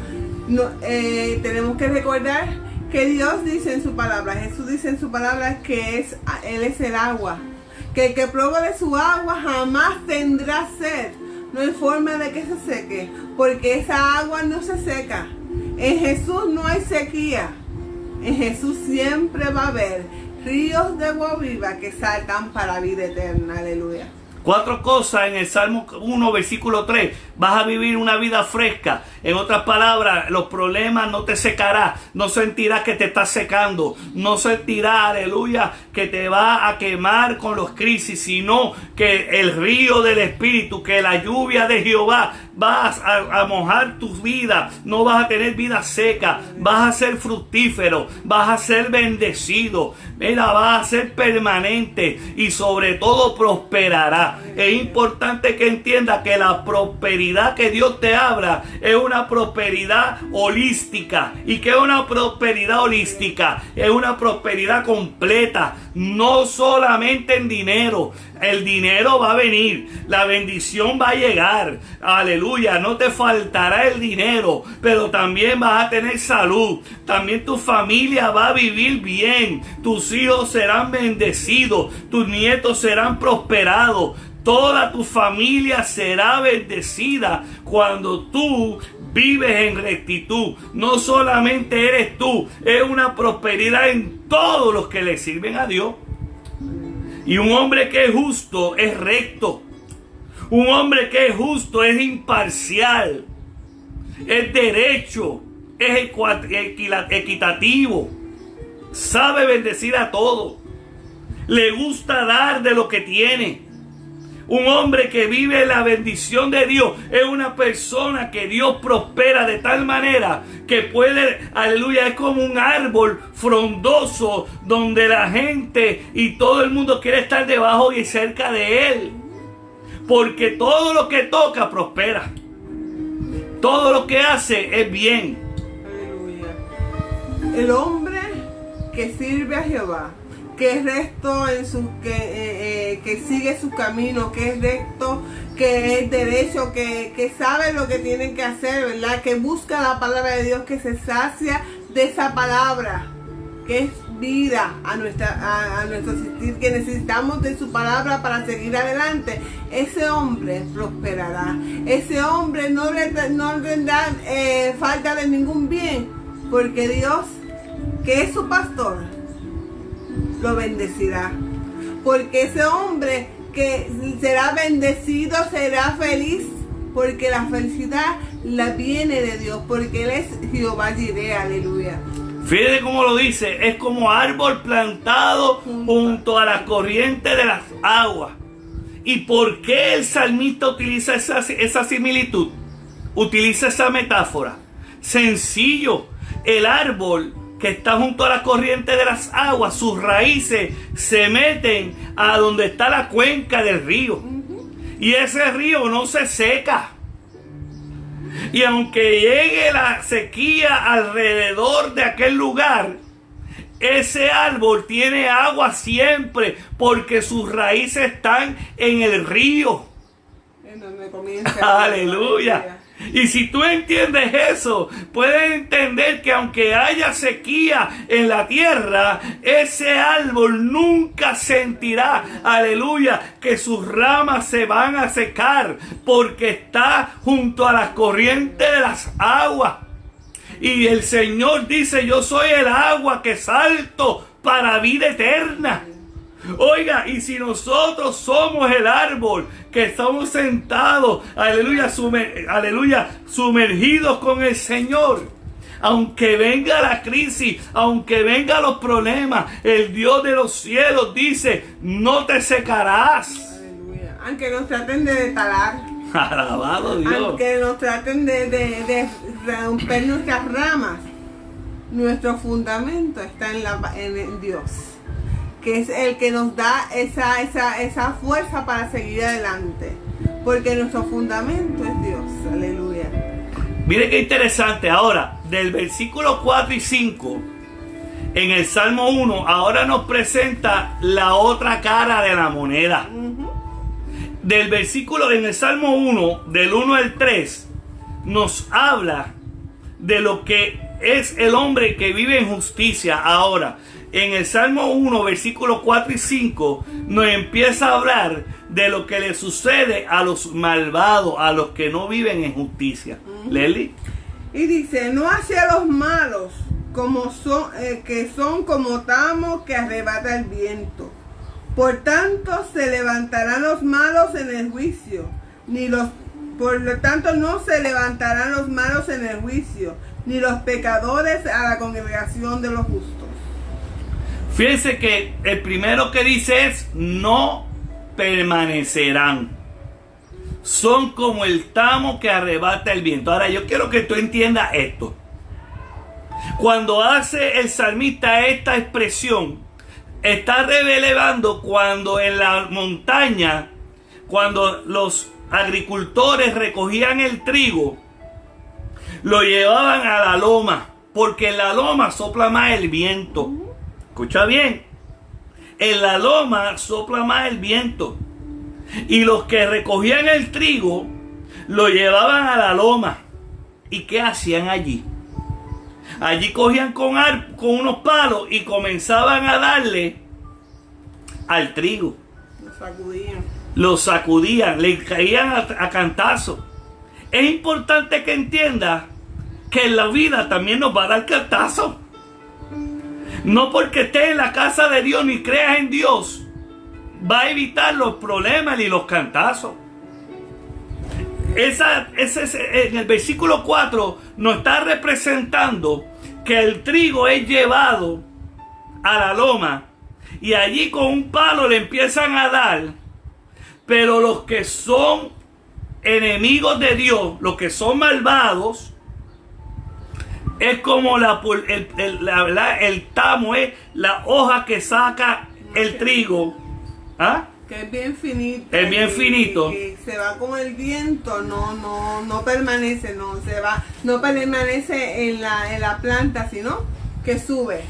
tenemos que recordar que Dios dice en su palabra, Jesús dice en su palabra que Él es el agua, que el que prueba de su agua jamás tendrá sed. No hay forma de que se seque, porque esa agua no se seca. En Jesús no hay sequía. En Jesús siempre va a haber ríos de agua viva que saltan para vida eterna. Aleluya. 4 cosas en el Salmo 1, versículo 3. Vas a vivir una vida fresca. En otras palabras, los problemas no te secarán. No sentirás que te estás secando. No sentirás, aleluya, que te va a quemar con los crisis, sino que el río del Espíritu, que la lluvia de Jehová vas a mojar tu vida. No vas a tener vida seca. Vas a ser fructífero. Vas a ser bendecido. Mira, vas a ser permanente y sobre todo prosperará. Es importante que entiendas que la prosperidad que Dios te habla es una prosperidad holística. ¿Y qué es una prosperidad holística? Es una prosperidad completa, no solamente en dinero. El dinero va a venir, la bendición va a llegar, aleluya, no te faltará el dinero, pero también vas a tener salud, también tu familia va a vivir bien, tus hijos serán bendecidos, tus nietos serán prosperados, toda tu familia será bendecida cuando tú vives en rectitud. No solamente eres tú, es una prosperidad en todos los que le sirven a Dios. Y un hombre que es justo es recto. Un hombre que es justo es imparcial. Es derecho. Es equitativo. Sabe bendecir a todos. Le gusta dar de lo que tiene. Un hombre que vive la bendición de Dios es una persona que Dios prospera de tal manera que puede, aleluya, es como un árbol frondoso donde la gente y todo el mundo quiere estar debajo y cerca de él. Porque todo lo que toca prospera. Todo lo que hace es bien. el hombre que sirve a Jehová, que es recto en que sigue su camino, que es recto, que es derecho, que sabe lo que tienen que hacer, ¿verdad? Que busca la palabra de Dios, que se sacia de esa palabra, que es vida a nuestro existir, que necesitamos de su palabra para seguir adelante. Ese hombre prosperará, ese hombre no tendrá falta de ningún bien, porque Dios, que es su pastor, lo bendecirá, porque ese hombre que será bendecido será feliz, porque la felicidad la viene de Dios, porque Él es Jehová Jireh, aleluya. Fíjate cómo lo dice, es como árbol plantado junto a la corriente de las aguas. ¿Y por qué el salmista utiliza esa similitud? Utiliza esa metáfora. Sencillo, el árbol que está junto a la corriente de las aguas, sus raíces se meten a donde está la cuenca del río. Y ese río no se seca. Y aunque llegue la sequía alrededor de aquel lugar, ese árbol tiene agua siempre, porque sus raíces están en el río. En donde comienza. Aleluya. Y si tú entiendes eso, puedes entender que aunque haya sequía en la tierra, ese árbol nunca sentirá, aleluya, que sus ramas se van a secar, porque está junto a las corrientes de las aguas. Y el Señor dice, yo soy el agua que salto para vida eterna. Oiga, y si nosotros somos el árbol que estamos sentados, aleluya, sumergidos con el Señor, aunque venga la crisis, aunque vengan los problemas, el Dios de los cielos dice, no te secarás. Aleluya. Aunque nos traten de talar, alabado Dios, aunque nos traten de romper nuestras ramas, nuestro fundamento está en Dios, que es el que nos da esa fuerza para seguir adelante, porque nuestro fundamento es Dios, aleluya. Mire qué interesante. Ahora, del versículo 4 y 5, en el Salmo 1, ahora nos presenta la otra cara de la moneda. Del versículo, en el Salmo 1, del 1 al 3, nos habla de lo que es el hombre que vive en justicia. Ahora, en el Salmo 1, versículos 4 y 5, nos empieza a hablar de lo que le sucede a los malvados, a los que no viven en justicia. Leli. Y dice, no hacia los malos, como que son como tamo que arrebata el viento. Por tanto, se levantarán los malos en el juicio, por lo tanto no se levantarán los malos en el juicio, ni los pecadores a la congregación de los justos. Fíjense que el primero que dice es, no permanecerán. Son como el tamo que arrebata el viento. Ahora yo quiero que tú entiendas esto. Cuando hace el salmista esta expresión, está revelando cuando en la montaña, cuando los agricultores recogían el trigo, lo llevaban a la loma, porque en la loma sopla más el viento. Escucha bien, en la loma sopla más el viento. Y los que recogían el trigo lo llevaban a la loma. ¿Y qué hacían allí? Allí cogían con unos palos y comenzaban a darle al trigo. Lo sacudían, le caían a cantazos. Es importante que entienda que en la vida también nos va a dar cantazos. No porque estés en la casa de Dios ni creas en Dios, va a evitar los problemas y los cantazos. En el versículo 4 nos está representando que el trigo es llevado a la loma y allí con un palo le empiezan a dar, pero los que son enemigos de Dios, los que son malvados, es como el tamo, es la hoja que saca el trigo. ¿Ah? Que es bien finito. Es bien finito. Que se va con el viento, no permanece, no permanece en la planta, sino que sube,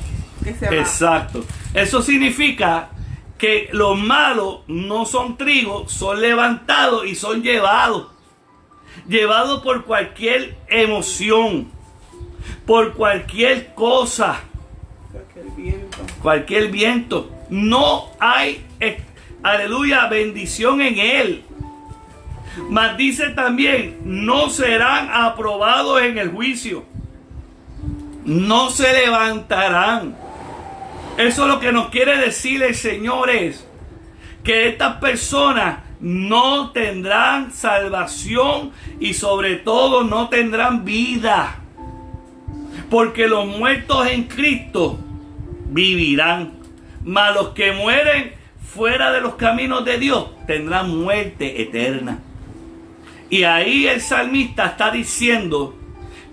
que se va. Exacto. Eso significa que los malos no son trigo, son levantados y son llevados. Llevados por cualquier emoción, por cualquier cosa, cualquier viento. No hay, aleluya, bendición en él. Mas dice también, no serán aprobados en el juicio. No se levantarán. Eso es lo que nos quiere decir el Señor, es que estas personas no tendrán salvación y sobre todo no tendrán vida. Porque los muertos en Cristo vivirán. Mas los que mueren fuera de los caminos de Dios tendrán muerte eterna. Y ahí el salmista está diciendo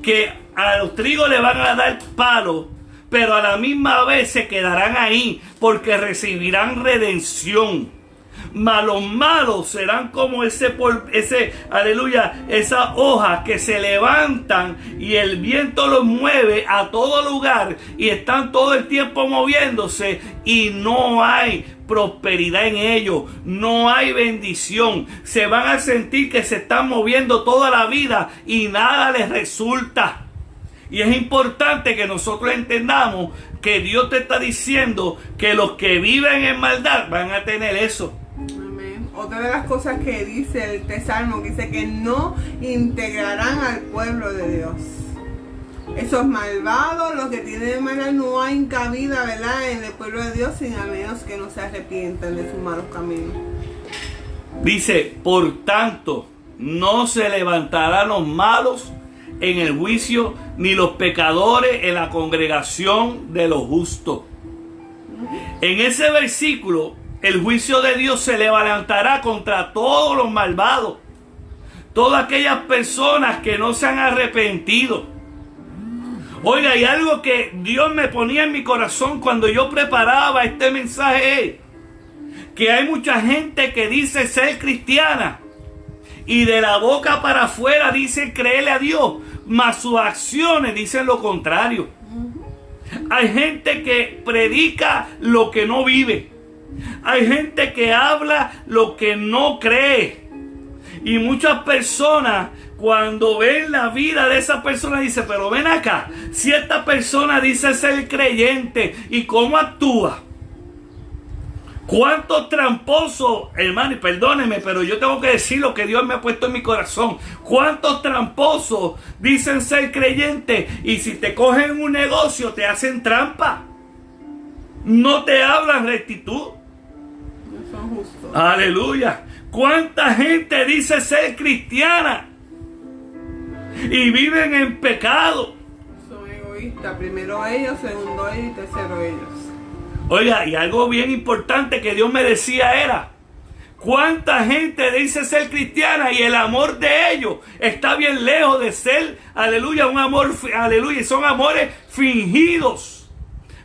que a los trigos le van a dar palo, pero a la misma vez se quedarán ahí porque recibirán redención. Mas los malos serán como aleluya, esas hojas que se levantan y el viento los mueve a todo lugar y están todo el tiempo moviéndose y no hay prosperidad en ellos, no hay bendición. Se van a sentir que se están moviendo toda la vida y nada les resulta. Y es importante que nosotros entendamos que Dios te está diciendo que los que viven en maldad van a tener eso. Amén. Otra de las cosas que dice el Salmo, que dice que no integrarán al pueblo de Dios. Esos malvados, los que tienen maldad, no hay cabida, ¿verdad?, en el pueblo de Dios, sin a menos que no se arrepientan de sus malos caminos. Dice, por tanto, no se levantarán los malos en el juicio, ni los pecadores en la congregación de los justos. En ese versículo, el juicio de Dios se levantará contra todos los malvados, todas aquellas personas que no se han arrepentido. Oiga, y algo que Dios me ponía en mi corazón cuando yo preparaba este mensaje es que hay mucha gente que dice ser cristiana y de la boca para afuera dicen creerle a Dios, mas sus acciones dicen lo contrario. Hay gente que predica lo que no vive. Hay gente que habla lo que no cree. Y muchas personas, cuando ven la vida de esa persona, dicen, pero ven acá, si esta persona dice ser creyente, ¿y cómo actúa? ¿Cuántos tramposos, hermano, y perdónenme, pero yo tengo que decir lo que Dios me ha puesto en mi corazón? ¿Cuántos tramposos dicen ser creyentes y si te cogen un negocio te hacen trampa? No te hablan rectitud. No son justos. Aleluya. ¿Cuánta gente dice ser cristiana y viven en pecado? Son egoístas. Primero ellos, segundo ellos y tercero ellos. Oiga, y algo bien importante que Dios me decía era, ¿cuánta gente dice ser cristiana y el amor de ellos está bien lejos de ser, aleluya, un amor, aleluya, y son amores fingidos,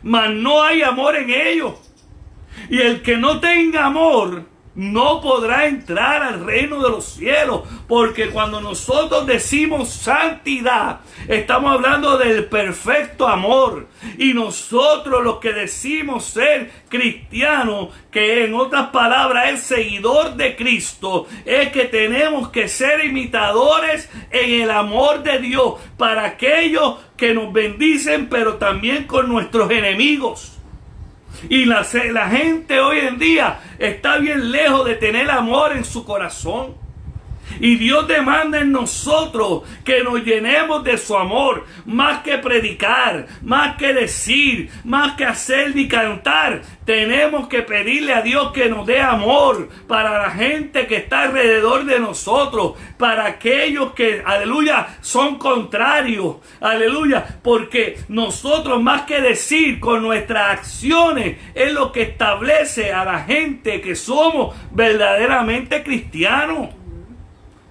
mas no hay amor en ellos? Y el que no tenga amor no podrá entrar al reino de los cielos, porque cuando nosotros decimos santidad, estamos hablando del perfecto amor. Y nosotros los que decimos ser cristianos, que en otras palabras es seguidor de Cristo, es que tenemos que ser imitadores en el amor de Dios para aquellos que nos bendicen, pero también con nuestros enemigos. Y la gente hoy en día está bien lejos de tener amor en su corazón. Y Dios demanda en nosotros que nos llenemos de su amor, más que predicar, más que decir, más que hacer ni cantar. Tenemos que pedirle a Dios que nos dé amor para la gente que está alrededor de nosotros, para aquellos que, aleluya, son contrarios, aleluya, porque nosotros más que decir con nuestras acciones es lo que establece a la gente que somos verdaderamente cristianos.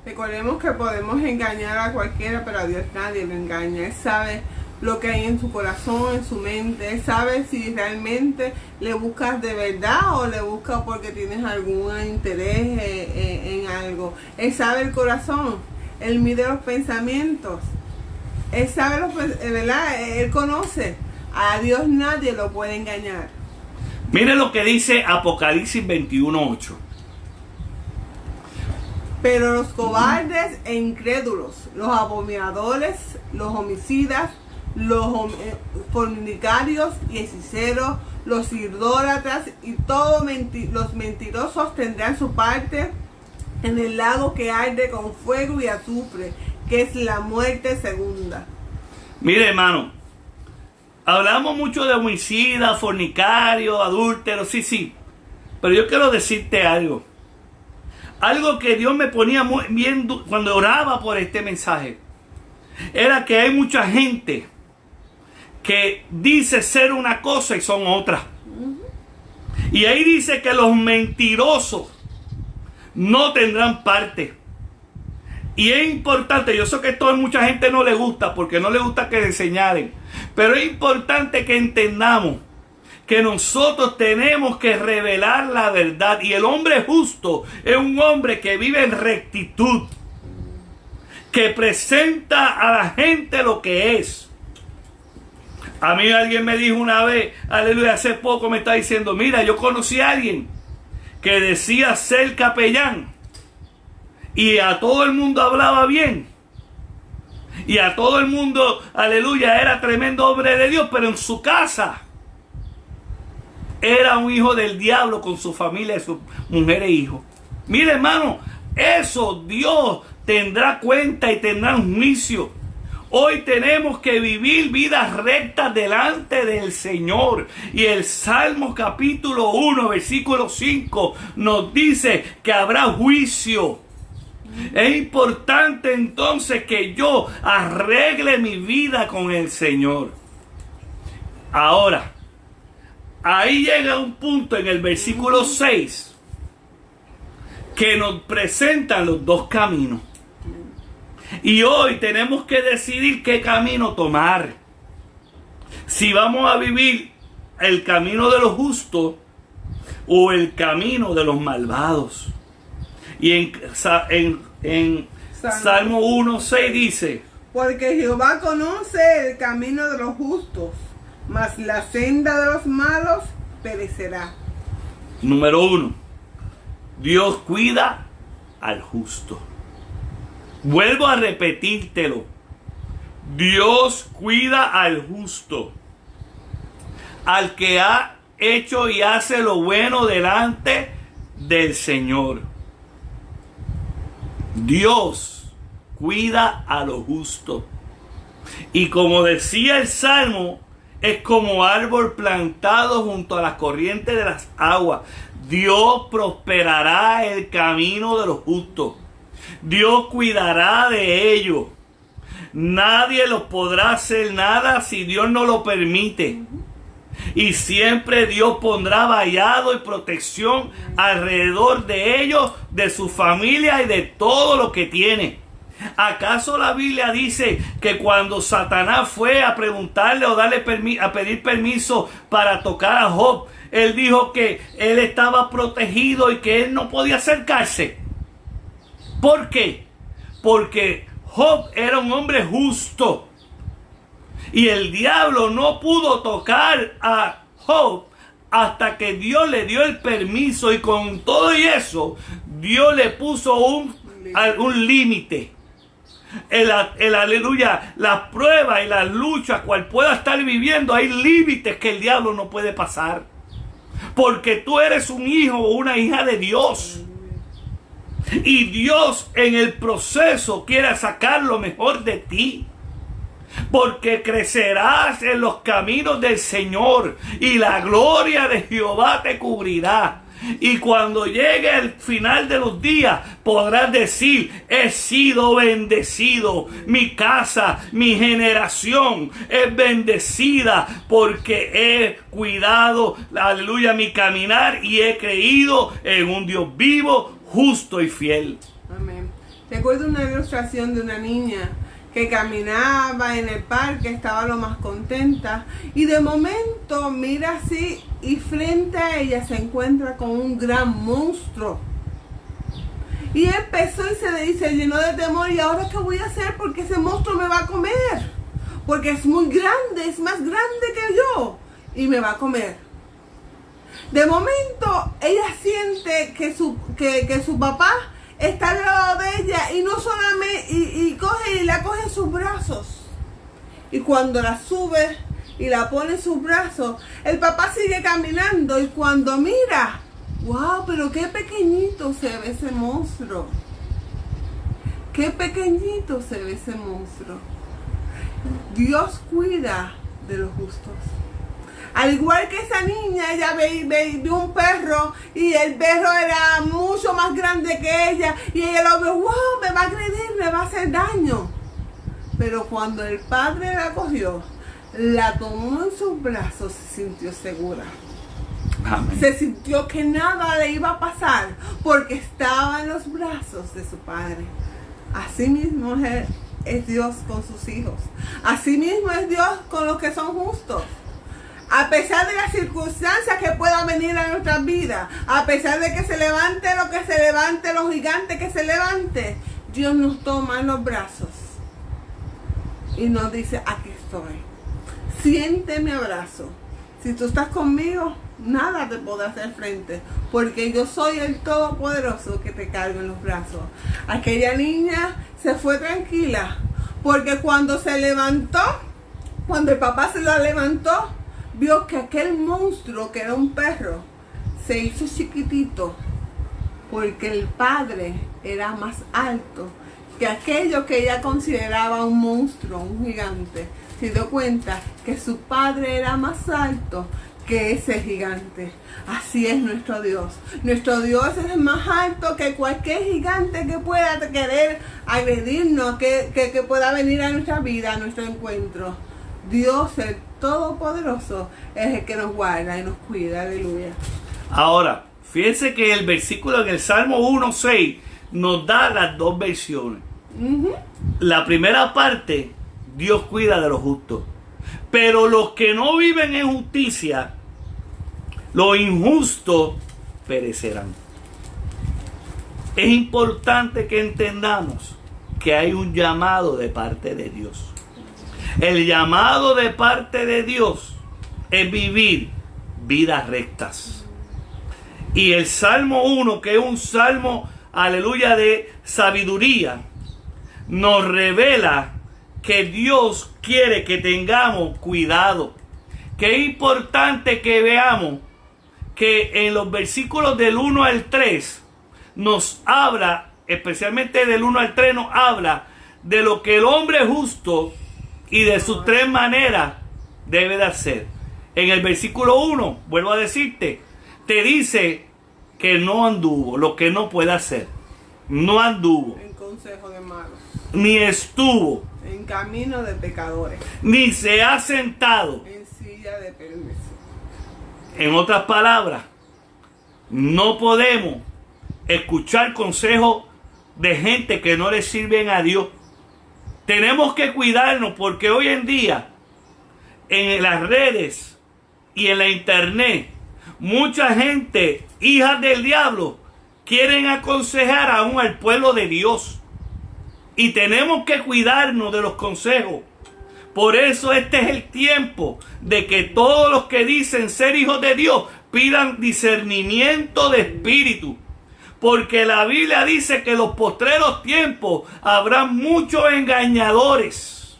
Recordemos que podemos engañar a cualquiera, pero a Dios nadie lo engaña. Él sabe lo que hay en su corazón, en su mente. Él sabe si realmente le buscas de verdad o le buscas porque tienes algún interés en algo. Él sabe el corazón. Él mide los pensamientos. Él sabe ¿verdad? Él conoce. A Dios nadie lo puede engañar. Mire lo que dice Apocalipsis 21:8. Pero los cobardes e incrédulos, los abominadores, los homicidas, los fornicarios y hechiceros, los idólatras y todos los mentirosos tendrán su parte en el lago que arde con fuego y azufre, que es la muerte segunda. Mire, hermano, hablamos mucho de homicidas, fornicarios, adúlteros, sí, pero yo quiero decirte algo. Algo que Dios me ponía muy bien cuando oraba por este mensaje, era que hay mucha gente que dice ser una cosa y son otra. Y ahí dice que los mentirosos no tendrán parte. Y es importante, yo sé que esto a mucha gente no le gusta, porque no le gusta que le señalen, pero es importante que entendamos que nosotros tenemos que revelar la verdad. Y el hombre justo es un hombre que vive en rectitud, que presenta a la gente lo que es. A mí alguien me dijo una vez, aleluya, hace poco me está diciendo, mira, yo conocí a alguien que decía ser capellán y a todo el mundo hablaba bien y a todo el mundo, aleluya, era tremendo hombre de Dios, pero en su casa era un hijo del diablo con su familia, su mujer e hijos. Mire, hermano, eso Dios tendrá cuenta y tendrá un juicio. Hoy tenemos que vivir vidas rectas delante del Señor. Y el Salmo capítulo 1, versículo 5 nos dice que habrá juicio. Es importante entonces que yo arregle mi vida con el Señor. Ahora, ahí llega un punto en el versículo 6 que nos presentan los dos caminos. Y hoy tenemos que decidir qué camino tomar. Si vamos a vivir el camino de los justos o el camino de los malvados. Y en Salmo 1:6 dice: porque Jehová conoce el camino de los justos, mas la senda de los malos perecerá. Número 1. Dios cuida al justo. Vuelvo a repetírtelo. Dios cuida al justo, al que ha hecho y hace lo bueno delante del Señor. Dios cuida a lo justo. Y como decía el Salmo, es como árbol plantado junto a las corrientes de las aguas. Dios prosperará el camino de los justos. Dios cuidará de ellos. Nadie los podrá hacer nada si Dios no lo permite. Y siempre Dios pondrá vallado y protección alrededor de ellos, de su familia y de todo lo que tiene. ¿Acaso la Biblia dice que cuando Satanás fue a preguntarle o a pedir permiso para tocar a Job, él dijo que él estaba protegido y que él no podía acercarse? ¿Por qué? Porque Job era un hombre justo. Y el diablo no pudo tocar a Job hasta que Dios le dio el permiso. Y con todo y eso, Dios le puso un límite. Aleluya, las pruebas y las luchas cual pueda estar viviendo, hay límites que el diablo no puede pasar. Porque tú eres un hijo o una hija de Dios. Y Dios en el proceso quiere sacar lo mejor de ti. Porque crecerás en los caminos del Señor y la gloria de Jehová te cubrirá. Y cuando llegue el final de los días podrás decir: he sido bendecido, mi casa, mi generación es bendecida porque he cuidado, aleluya, mi caminar y he creído en un Dios vivo, justo y fiel. Amén. Recuerdo una ilustración de una niña que caminaba en el parque, estaba lo más contenta, y de momento mira así y frente a ella se encuentra con un gran monstruo. Y empezó y se llenó de temor: ¿y ahora qué voy a hacer? Porque ese monstruo me va a comer. porque es muy grande, es más grande que yo y me va a comer. De momento ella siente que su papá está al lado de ella y no solamente y la coge en sus brazos, y cuando la sube y la pone en sus brazos, el papá sigue caminando y cuando mira, wow, pero qué pequeñito se ve ese monstruo. Qué pequeñito se ve ese monstruo. Dios cuida de los justos. Al igual que esa niña, ella vio un perro y el perro era mucho más grande que ella y ella lo vio, wow, me va a agredir, me va a hacer daño. Pero cuando el padre la cogió, la tomó en sus brazos, se sintió segura. Amén. Se sintió que nada le iba a pasar porque estaba en los brazos de su padre. Así mismo es Dios con sus hijos. Así mismo es Dios con los que son justos. A pesar de las circunstancias que puedan venir a nuestras vidas, a pesar de que se levante lo que se levante, los gigantes que se levante, Dios nos toma en los brazos y nos dice, aquí estoy. Siente mi abrazo. Si tú estás conmigo, nada te podrá hacer frente, porque yo soy el Todopoderoso que te cargo en los brazos. Aquella niña se fue tranquila, porque cuando se levantó, cuando el papá se la levantó, vio que aquel monstruo, que era un perro, se hizo chiquitito, porque el padre era más alto que aquello que ella consideraba un monstruo, un gigante. Se dio cuenta que su padre era más alto que ese gigante. Así es nuestro Dios. Nuestro Dios es más alto que cualquier gigante que pueda querer agredirnos, que pueda venir a nuestra vida, a nuestro encuentro. Dios, el Todopoderoso, es el que nos guarda y nos cuida. Aleluya. Ahora, fíjense que el versículo en el Salmo 1:6 nos da las dos versiones. La primera parte, Dios cuida de los justos. Pero los que no viven en justicia, los injustos, perecerán. Es importante que entendamos que hay un llamado de parte de Dios. El llamado de parte de Dios es vivir vidas rectas. Y el Salmo 1, que es un salmo, aleluya, de sabiduría, nos revela que Dios quiere que tengamos cuidado. Que es importante que veamos que en los versículos del 1 al 3 nos habla, especialmente del 1 al 3 nos habla de lo que el hombre justo y de sus tres maneras debe de hacer. En el versículo 1, vuelvo a decirte, te dice que no anduvo, lo que no puede hacer. No anduvo. En consejo de malos. Ni estuvo. En camino de pecadores. Ni se ha sentado. En silla de perversos. En otras palabras, no podemos escuchar consejos de gente que no le sirven a Dios. Tenemos que cuidarnos porque hoy en día en las redes y en la internet mucha gente, hijas del diablo, quieren aconsejar aún al pueblo de Dios. Y tenemos que cuidarnos de los consejos. Por eso este es el tiempo de que todos los que dicen ser hijos de Dios pidan discernimiento de espíritu. Porque la Biblia dice que en los postreros tiempos habrá muchos engañadores,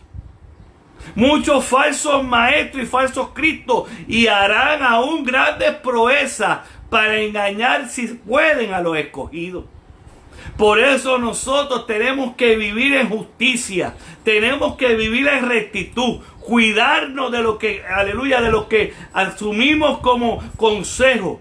muchos falsos maestros y falsos cristos, y harán aún grandes proezas para engañar, si pueden, a los escogidos. Por eso nosotros tenemos que vivir en justicia, tenemos que vivir en rectitud, cuidarnos de lo que, aleluya, de lo que asumimos como consejo.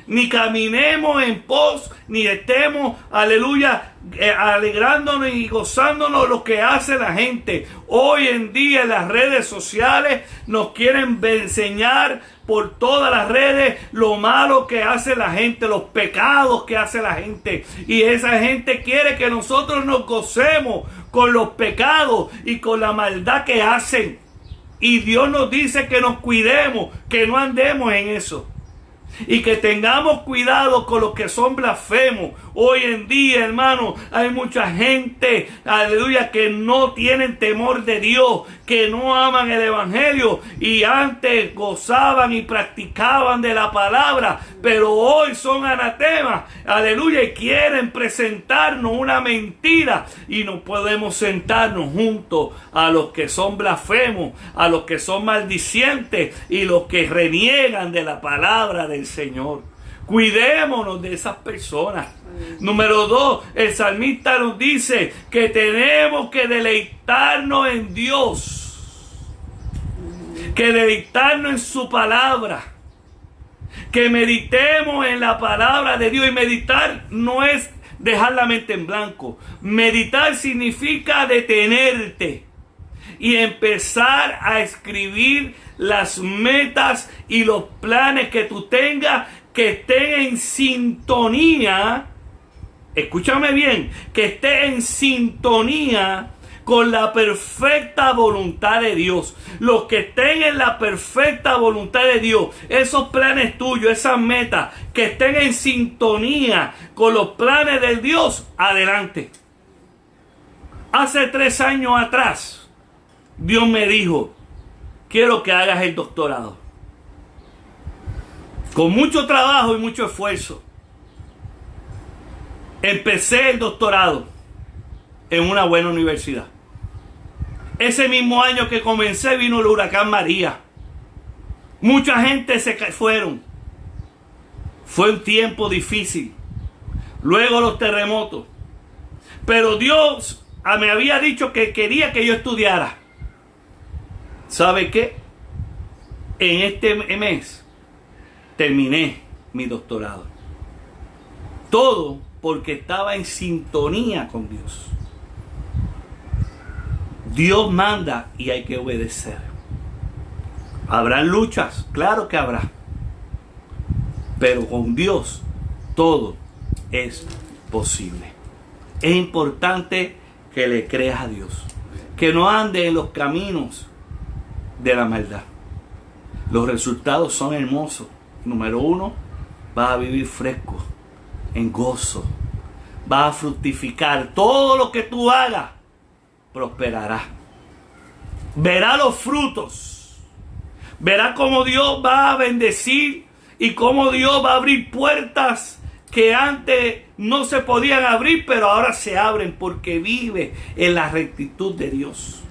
Ni caminemos en pos, ni estemos, aleluya, alegrándonos y gozándonos lo que hace la gente. Hoy en día en las redes sociales nos quieren enseñar por todas las redes lo malo que hace la gente, los pecados que hace la gente. Y esa gente quiere que nosotros nos gocemos con los pecados y con la maldad que hacen. Y Dios nos dice que nos cuidemos, que no andemos en eso. Y que tengamos cuidado con los que son blasfemos. Hoy en día, hermano, hay mucha gente, aleluya, que no tienen temor de Dios, que no aman el evangelio y antes gozaban y practicaban de la palabra, pero hoy son anatemas, aleluya, y quieren presentarnos una mentira y no podemos sentarnos junto a los que son blasfemos, a los que son maldicientes y los que reniegan de la palabra del Señor. Cuidémonos de esas personas. Número 2, el salmista nos dice que tenemos que deleitarnos en Dios, que deleitarnos en su palabra, que meditemos en la palabra de Dios. Y meditar no es dejar la mente en blanco. Meditar significa detenerte y empezar a escribir las metas y los planes que tú tengas, que estén en sintonía, escúchame bien, que estén en sintonía con la perfecta voluntad de Dios. Los que estén en la perfecta voluntad de Dios, esos planes tuyos, esas metas, que estén en sintonía con los planes de Dios, adelante. Hace 3 años atrás, Dios me dijo, quiero que hagas el doctorado. Con mucho trabajo y mucho esfuerzo, empecé el doctorado en una buena universidad. Ese mismo año que comencé vino el huracán María. Mucha gente se fueron. Fue un tiempo difícil. Luego los terremotos. Pero Dios me había dicho que quería que yo estudiara. ¿Sabe qué? En este mes terminé mi doctorado. Todo porque estaba en sintonía con Dios. Dios manda y hay que obedecer. ¿Habrán luchas? Claro que habrá. Pero con Dios todo es posible. Es importante que le creas a Dios. Que no ande en los caminos de la maldad. Los resultados son hermosos. Número 1, vas a vivir fresco, en gozo. Vas a fructificar. Todo lo que tú hagas prosperará. Verá los frutos. Verá cómo Dios va a bendecir y cómo Dios va a abrir puertas que antes no se podían abrir, pero ahora se abren porque vive en la rectitud de Dios.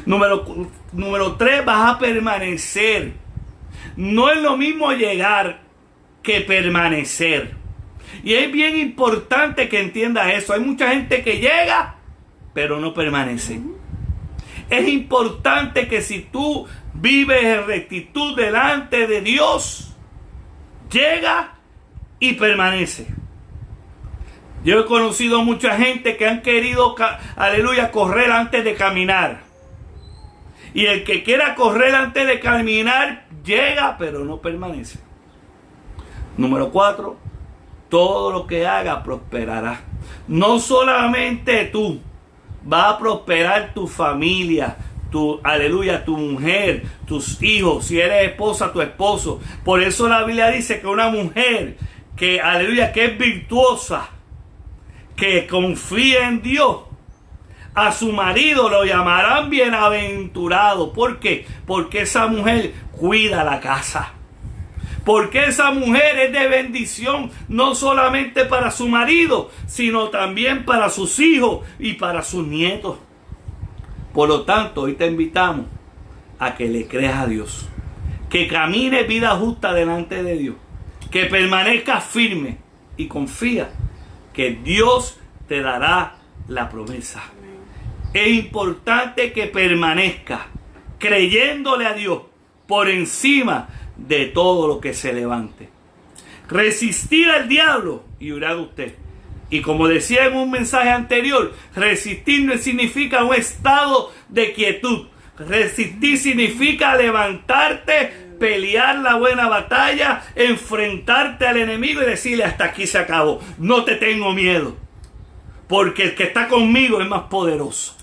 Número 3, vas a permanecer. No es lo mismo llegar que permanecer. Y es bien importante que entiendas eso. Hay mucha gente que llega, pero no permanece. Es importante que si tú vives en rectitud delante de Dios, llega y permanece. Yo he conocido mucha gente que han querido, aleluya, correr antes de caminar. Y el que quiera correr antes de caminar, llega, pero no permanece. Número 4, todo lo que haga prosperará. No solamente tú, va a prosperar tu familia, aleluya, tu mujer, tus hijos, si eres esposa, tu esposo. Por eso la Biblia dice que una mujer que, aleluya, que es virtuosa, que confía en Dios, a su marido lo llamarán bienaventurado. ¿Por qué? Porque esa mujer cuida la casa. Porque esa mujer es de bendición no solamente para su marido, sino también para sus hijos y para sus nietos. Por lo tanto, hoy te invitamos a que le creas a Dios, que camine vida justa delante de Dios, que permanezcas firme y confía que Dios te dará la promesa. Es importante que permanezca creyéndole a Dios por encima de todo lo que se levante. Resistir al diablo y huirá de usted. Y como decía en un mensaje anterior, resistir no significa un estado de quietud. Resistir significa levantarte, pelear la buena batalla, enfrentarte al enemigo y decirle: hasta aquí se acabó. No te tengo miedo, porque el que está conmigo es más poderoso.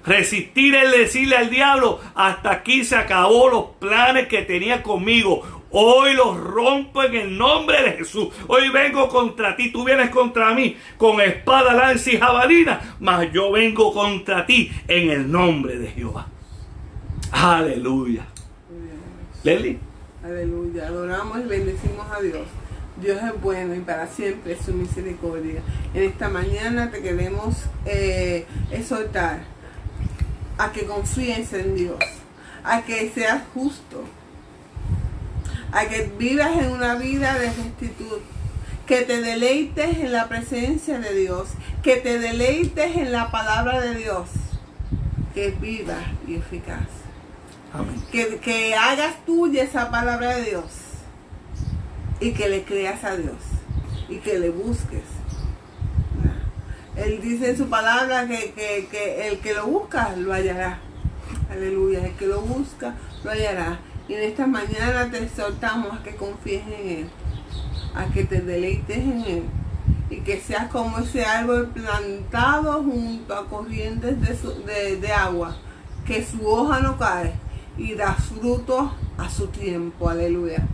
Resistir es decirle al diablo: hasta aquí se acabó los planes que tenía conmigo. Hoy los rompo en el nombre de Jesús. Hoy vengo contra ti. Tú vienes contra mí con espada, lanza y jabalina. Mas yo vengo contra ti en el nombre de Jehová. Aleluya. Leli. Aleluya. Adoramos y bendecimos a Dios. Dios es bueno y para siempre es su misericordia. En esta mañana te queremos exhortar a que confíes en Dios, a que seas justo, a que vivas en una vida de rectitud, que te deleites en la presencia de Dios, que te deleites en la palabra de Dios, que es viva y eficaz. Amén. Que hagas tuya esa palabra de Dios y que le creas a Dios y que le busques. Él dice en su palabra que el que lo busca lo hallará. Aleluya, el que lo busca lo hallará. Y en esta mañana te exhortamos a que confíes en Él, a que te deleites en Él y que seas como ese árbol plantado junto a corrientes de agua, que su hoja no cae y da fruto a su tiempo. Aleluya.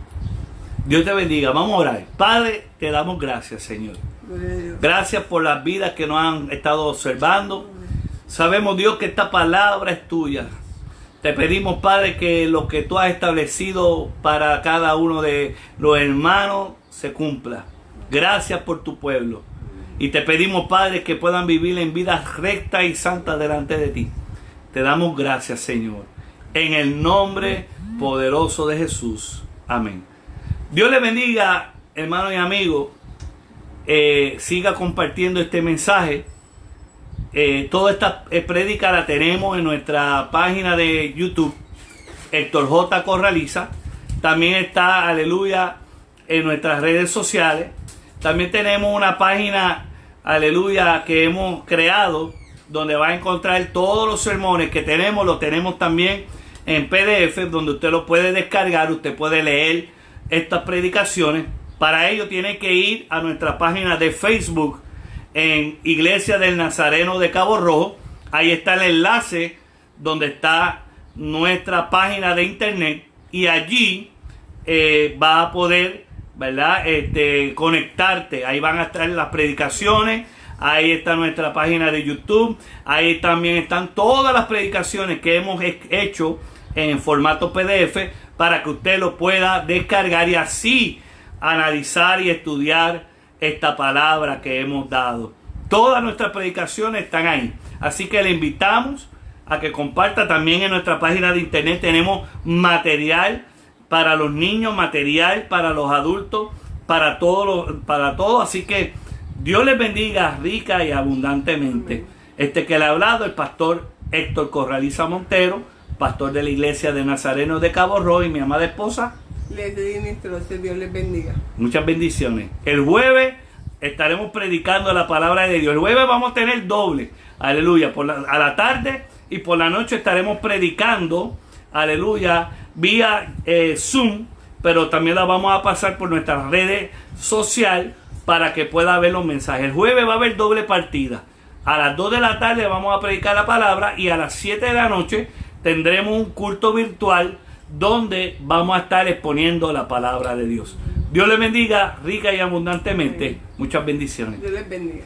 Dios te bendiga. Vamos a orar. Padre, te damos gracias, Señor. Gracias por las vidas que nos han estado observando. Sabemos, Dios, que esta palabra es tuya. Te pedimos, Padre, que lo que tú has establecido para cada uno de los hermanos se cumpla. Gracias por tu pueblo. Y te pedimos, Padre, que puedan vivir en vida recta y santa delante de ti. Te damos gracias, Señor. En el nombre poderoso de Jesús. Amén. Dios le bendiga, hermanos y amigos. Siga compartiendo este mensaje. Toda esta prédica la tenemos en nuestra página de YouTube, Héctor J. Corraliza. También está, aleluya, en nuestras redes sociales. También tenemos una página, aleluya, que hemos creado, donde va a encontrar todos los sermones que tenemos. Los tenemos también en PDF, donde usted lo puede descargar, usted puede leer estas predicaciones. Para ello tiene que ir a nuestra página de Facebook en Iglesia del Nazareno de Cabo Rojo. Ahí está el enlace donde está nuestra página de internet y allí va a poder, ¿verdad? Conectarte. Ahí van a estar las predicaciones. Ahí está nuestra página de YouTube. Ahí también están todas las predicaciones que hemos hecho en formato PDF para que usted lo pueda descargar y así analizar y estudiar esta palabra que hemos dado. Todas nuestras predicaciones están ahí. Así que le invitamos a que comparta. También en nuestra página de internet tenemos material para los niños, material para los adultos, para todo. Así que Dios les bendiga rica y abundantemente. Que le ha hablado el pastor Héctor Corraliza Montero, pastor de la Iglesia de Nazareno de Cabo Rojo, y mi amada esposa Leslie Nistroce. Dios les bendiga. Muchas bendiciones. El jueves estaremos predicando la palabra de Dios. El jueves vamos a tener doble. Aleluya. A la tarde y por la noche estaremos predicando. Aleluya. Vía Zoom. Pero también la vamos a pasar por nuestras redes sociales para que pueda ver los mensajes. El jueves va a haber doble partida. A las 2 de la tarde vamos a predicar la palabra y a las 7 de la noche tendremos un culto virtual donde vamos a estar exponiendo la palabra de Dios. Dios les bendiga rica y abundantemente. Muchas bendiciones. Dios les bendiga.